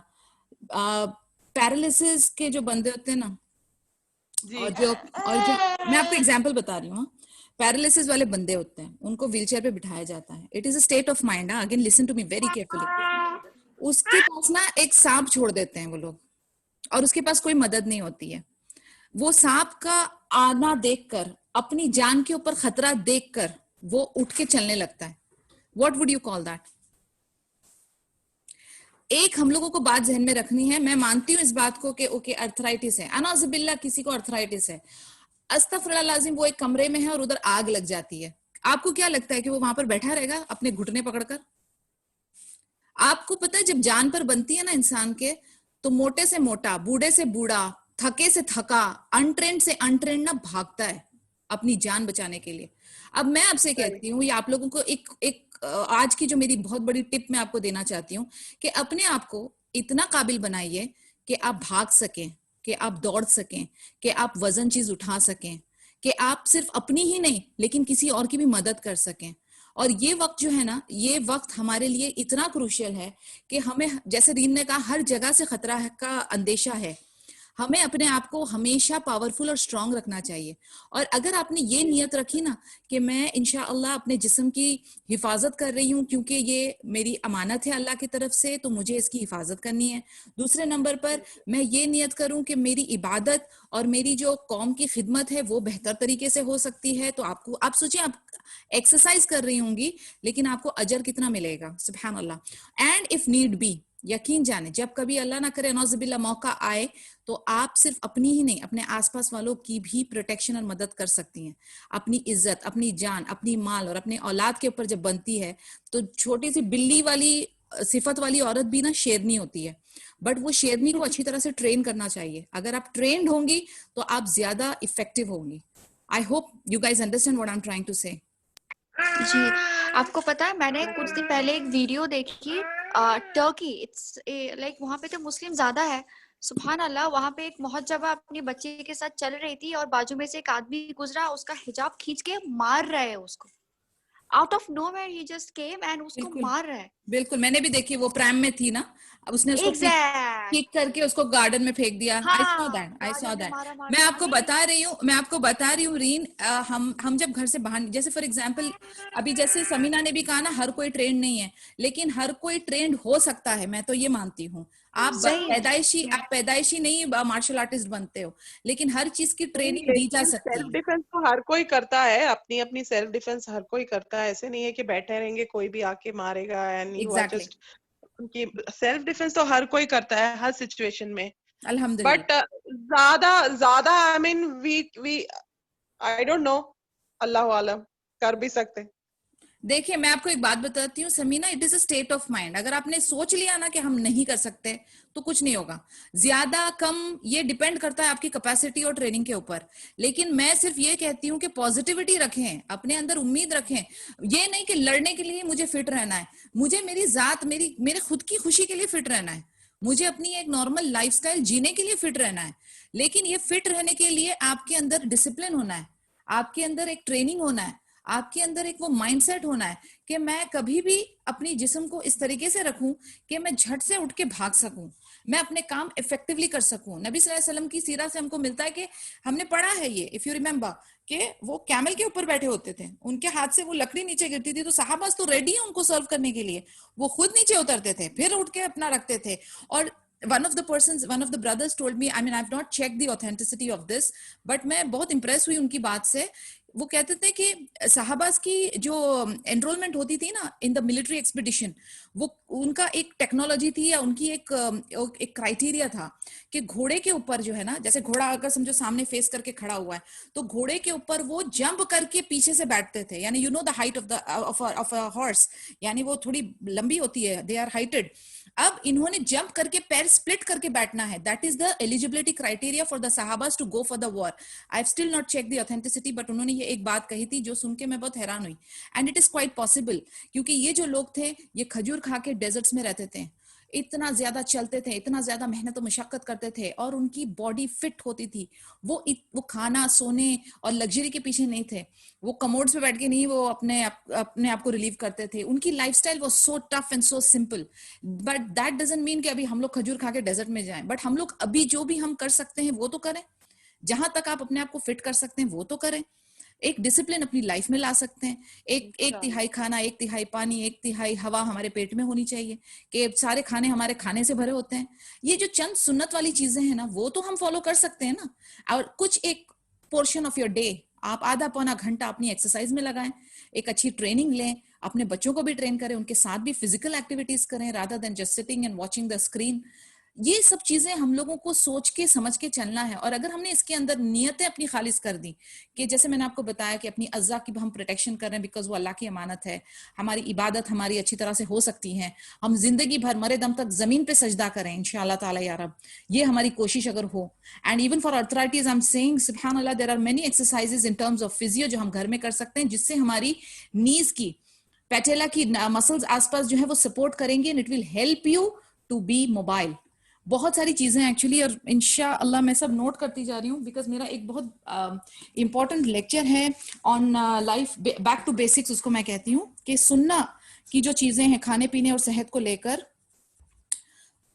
پیرالسس کے جو بندے ہوتے ہیں نا, اور جو میں آپ کو ایگزامپل بتا رہی ہوں, پیرالسس والے بندے ہوتے ہیں, ان کو ویل چیئر پہ بٹھایا جاتا ہے. It is a state of mind. Again listen to me very carefully. اس کے پاس نا ایک سانپ چھوڑ دیتے ہیں وہ لوگ, اور اس کے پاس کوئی مدد نہیں ہوتی ہے. وہ سانپ کا آنا دیکھ کر, اپنی جان کے اوپر خطرہ دیکھ کر وہ اٹھ کے چلنے لگتا ہے. What would you call that? ایک ہم لوگوں کو بات ذہن میں رکھنی ہے. میں مانتی ہوں اس بات کو کہ اوکے ارتھرائٹس ہے, انعوذ باللہ کسی کو ارتھرائٹس ہے, استغفر اللہ العظیم وہ ایک کمرے میں ہے اور ادھر آگ لگ جاتی ہے, آپ کو کیا لگتا ہے کہ وہ وہاں پر بیٹھا رہے گا اپنے گھٹنے پکڑ کر؟ آپ کو پتا ہے جب جان پر بنتی ہے نا انسان کے, تو موٹے سے موٹا, بوڑھے سے بوڑھا, تھکے سے تھکا, انٹرینڈ سے انٹرینڈ نہ بھاگتا ہے اپنی جان بچانے کے لیے. اب میں آپ سے کہتی ہوں, یا آپ لوگوں کو ایک آج کی جو میری بہت بڑی ٹپ میں آپ کو دینا چاہتی ہوں, کہ اپنے آپ کو اتنا قابل بنائیے کہ آپ بھاگ سکیں, کہ آپ دوڑ سکیں, کہ آپ وزن چیز اٹھا سکیں, کہ آپ صرف اپنی ہی نہیں لیکن کسی اور کی بھی مدد کر سکیں. اور یہ وقت جو ہے نا, یہ وقت ہمارے لیے اتنا کروشل ہے کہ ہمیں, جیسے ریم نے کہا, ہر جگہ سے خطرہ کا اندیشہ ہے. ہمیں اپنے آپ کو ہمیشہ پاورفل اور اسٹرانگ رکھنا چاہیے. اور اگر آپ نے یہ نیت رکھی نا کہ میں انشاءاللہ اپنے جسم کی حفاظت کر رہی ہوں کیونکہ یہ میری امانت ہے اللہ کی طرف سے, تو مجھے اس کی حفاظت کرنی ہے. دوسرے نمبر پر میں یہ نیت کروں کہ میری عبادت اور میری جو قوم کی خدمت ہے وہ بہتر طریقے سے ہو سکتی ہے. تو آپ سوچیں, آپ ایکسرسائز کر رہی ہوں گی لیکن آپ کو اجر کتنا ملے گا, سبحان اللہ. اینڈ اف نیڈ بی, یقین جانے جب کبھی اللہ نہ کرے نعوذ باللہ موقع آئے, تو آپ صرف اپنی ہی نہیں اپنے آس پاس والوں کی بھی پروٹیکشن اور مدد کر سکتی ہیں. اپنی عزت, اپنی جان, اپنی مال اور اپنے اولاد کے اوپر جب بنتی ہے, تو چھوٹی سی بلی والی صفت والی عورت بھی نا شیرنی ہوتی ہے, بٹ وہ شیرنی کو اچھی طرح سے ٹرین کرنا چاہیے. اگر آپ ٹرینڈ ہوں گی تو آپ زیادہ افیکٹو ہوں گی. I hope you guys understand what I am trying to say. جی, آپ کو پتا ہے میں نے کچھ دن پہلے ایک ویڈیو دیکھی, ٹرکی, اٹس لائک وہاں پہ تو مسلم زیادہ ہے, سبحان اللہ. وہاں پہ ایک محجبہ اپنی بچے کے ساتھ چل رہی تھی اور بازو میں سے ایک آدمی گزرا, اس کا حجاب کھینچ کے مار رہا ہے اس کو, out of nowhere he just came and اس کو مار رہا ہے. بالکل, میں نے بھی دیکھی, وہ پرائم میں تھی نا, اب اس نے اس کو ٹھیک کر کے اس کو گارڈن میں پھینک دیا. I saw that. میں آپ کو بتا رہی ہوں رین, ہم جب گھر سے باہر, جیسے فار ایگزامپل ابھی جیسے سمینا نے بھی کہا نا, ہر کوئی ٹرینڈ نہیں ہے, لیکن ہر کوئی ٹرینڈ ہو سکتا ہے. میں تو یہ مانتی ہوں, آپ پیدائشی نہیں مارشل آرٹسٹ بنتے ہو, لیکن ہر چیز کی ٹریننگ دی جا سکتی ہے. سیلف ڈیفense تو ہر کوئی کرتا ہے, اپنی اپنی سیلف ڈیفense ہر کوئی کرتا ہے. ایسے نہیں ہے کہ بیٹھے رہیں گے کوئی بھی آ کے مارے گا, and you are just, self defence تو ہر کوئی کرتا ہے ہر سچویشن میں. الحمدللہ. بٹ زیادہ آئی مین وی آئی ڈونٹ نو, اللہ عالم, کر بھی سکتے. دیکھیے میں آپ کو ایک بات بتاتی ہوں Samina, it is a state of mind. اگر آپ نے سوچ لیا نا کہ ہم نہیں کر سکتے تو کچھ نہیں ہوگا. زیادہ کم یہ ڈیپینڈ کرتا ہے آپ کی کیپیسٹی اور ٹریننگ کے اوپر. لیکن میں صرف یہ کہتی ہوں کہ پازیٹیوٹی رکھیں, اپنے اندر امید رکھیں. یہ نہیں کہ لڑنے کے لیے مجھے فٹ رہنا ہے, مجھے میری ذات, میرے خود کی خوشی کے لیے فٹ رہنا ہے, مجھے اپنی ایک نارمل لائف سٹائل جینے کے لیے فٹ رہنا ہے. لیکن یہ فٹ رہنے کے لیے آپ کے اندر ڈسپلن ہونا ہے, آپ کے اندر ایک ٹریننگ ہونا ہے, آپ کے اندر ایک وہ مائنڈ سیٹ ہونا ہے کہ میں کبھی بھی اپنی جسم کو اس طریقے سے رکھوں کہ میں جھٹ سے اٹھ کے بھاگ سکوں, میں اپنے کام افیکٹولی کر سکوں. نبی صلی اللہ علیہ وسلم کی سیرت سے ہم کو ملتا ہے کہ ہم نے پڑھا ہے یہ, اف یو ریممبر, کہ وہ کیمل کے اوپر بیٹھے ہوتے تھے, ان کے ہاتھ سے وہ لکڑی نیچے گرتی تھی تو صحابہ تو ریڈی ہیں ان کو سرو کرنے کے لیے, وہ خود نیچے اترتے تھے پھر اٹھ کے اپنا رکھتے تھے. اور one of the brothers told me, I mean I've not checked the authenticity of this, but میں بہت امپریس ہوئی ان کی بات سے. وہ کہتے تھے کہ صحابہ کی جو انرولمنٹ ہوتی تھی نا ان دا ملٹری ایکسپیڈیشن, وہ ان کا ایک ٹیکنالوجی تھی یا ان کی ایک کرائٹیریا تھا کہ گھوڑے کے اوپر جو ہے نا, جیسے گھوڑا اگر سمجھو سامنے فیس کر کے کھڑا ہوا ہے تو گھوڑے کے اوپر وہ جمپ کر کے پیچھے سے بیٹھتے تھے. یعنی you know the height of a horse, یعنی وہ تھوڑی لمبی ہوتی ہے, دے آر ہائٹڈ. اب انہوں نے جمپ کر کے پیر سپلٹ کر کے بیٹھنا ہے. That is the eligibility criteria for the صحاباز to go for the war. I still not check the authenticity, but انہوں نے یہ ایک بات کہی تھی جو سن کے میں بہت حیران ہوئی. And it is quite possible, کیونکہ یہ جو لوگ تھے یہ کھجور کھا کے ڈیزرٹس میں رہتے تھے, اتنا زیادہ چلتے تھے, اتنا زیادہ محنت و مشقت کرتے تھے, اور ان کی باڈی فٹ ہوتی تھی. وہ کھانا سونے اور لگژری کے پیچھے نہیں تھے, وہ کموڈس پہ بیٹھ کے نہیں وہ اپنے آپ کو ریلیو کرتے تھے. ان کی life style was so tough and so simple. But that doesn't mean کہ ابھی ہم لوگ کھجور کھا کے ڈیزرٹ میں جائیں, بٹ ہم لوگ ابھی جو بھی ہم کر سکتے ہیں وہ تو کریں. جہاں تک آپ اپنے آپ کو فٹ کر سکتے ہیں وہ تو کریں. ایک ڈسپلن اپنی لائف میں لا سکتے ہیں. ایک تہائی کھانا, ایک تہائی پانی, ایک تہائی ہوا ہمارے پیٹ میں ہونی چاہیے, کہ سارے کھانے ہمارے کھانے سے بھرے ہوتے ہیں. یہ جو چند سنت والی چیزیں ہیں نا وہ تو ہم فالو کر سکتے ہیں نا. اور کچھ ایک پورشن آف یور ڈے آپ آدھا پونا گھنٹہ اپنی ایکسرسائز میں لگائیں, ایک اچھی ٹریننگ لیں, اپنے بچوں کو بھی ٹرین کریں, ان کے ساتھ بھی فزیکل ایکٹیویٹیز کریں rather than just sitting and watching the screen. یہ سب چیزیں ہم لوگوں کو سوچ کے سمجھ کے چلنا ہے. اور اگر ہم نے اس کے اندر نیتیں اپنی خالص کر دی کہ جیسے میں نے آپ کو بتایا کہ اپنی اعضاء کی ہم پروٹیکشن کر رہے ہیں بیکاز وہ اللہ کی امانت ہے, ہماری عبادت ہماری اچھی طرح سے ہو سکتی ہے, ہم زندگی بھر مرے دم تک زمین پہ سجدہ کریں انشاءاللہ تعالی یا رب, یہ ہماری کوشش اگر ہو. And even for arthritis I am seeing سبحان اللہ there are many exercises in terms of physio جو ہم گھر میں کر سکتے ہیں, جس سے ہماری نیز کی پیٹیلا کی مسلز آس پاس جو ہے وہ سپورٹ کریں گے, and it will help you to be mobile. بہت ساری چیزیں ایکچولی, اور انشاءاللہ میں سب نوٹ کرتی جا رہی ہوں بیکاز میرا ایک بہت امپورٹنٹ لیکچر ہے on life back to basics, اس کو میں کہتی ہوں کہ سننا کی جو چیزیں ہیں کھانے پینے اور صحت کو لے کر,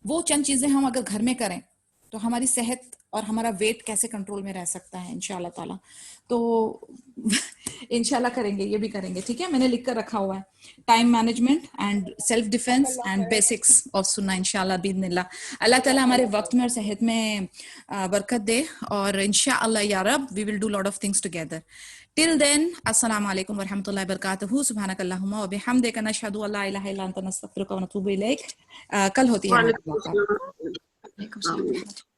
وہ چند چیزیں ہم اگر گھر میں کریں تو ہماری صحت اور ہمارا ویٹ کیسے کنٹرول میں رہ سکتا ہے انشاءاللہ تعالیٰ. تو انشاءاللہ کریں گے, یہ بھی کریں گے, ٹھیک ہے. میں نے لکھ کر رکھا ہوا ہے time management and self defence and basics of سننا انشاءاللہ باذن اللہ. اللہ تعالیٰ ہمارے وقت میں اور صحت میں برکت دے, اور انشاءاللہ یا رب we will do lot of things together. Till then, Assalamu alaikum wa rahmatullahi wa barakatuhu. Subhanak Allahumma wa bihamdika nashhadu an la ilaha illa anta nastaghfiruka wa natubu ilayk. Kal hoti hai. وعلیکم السلام.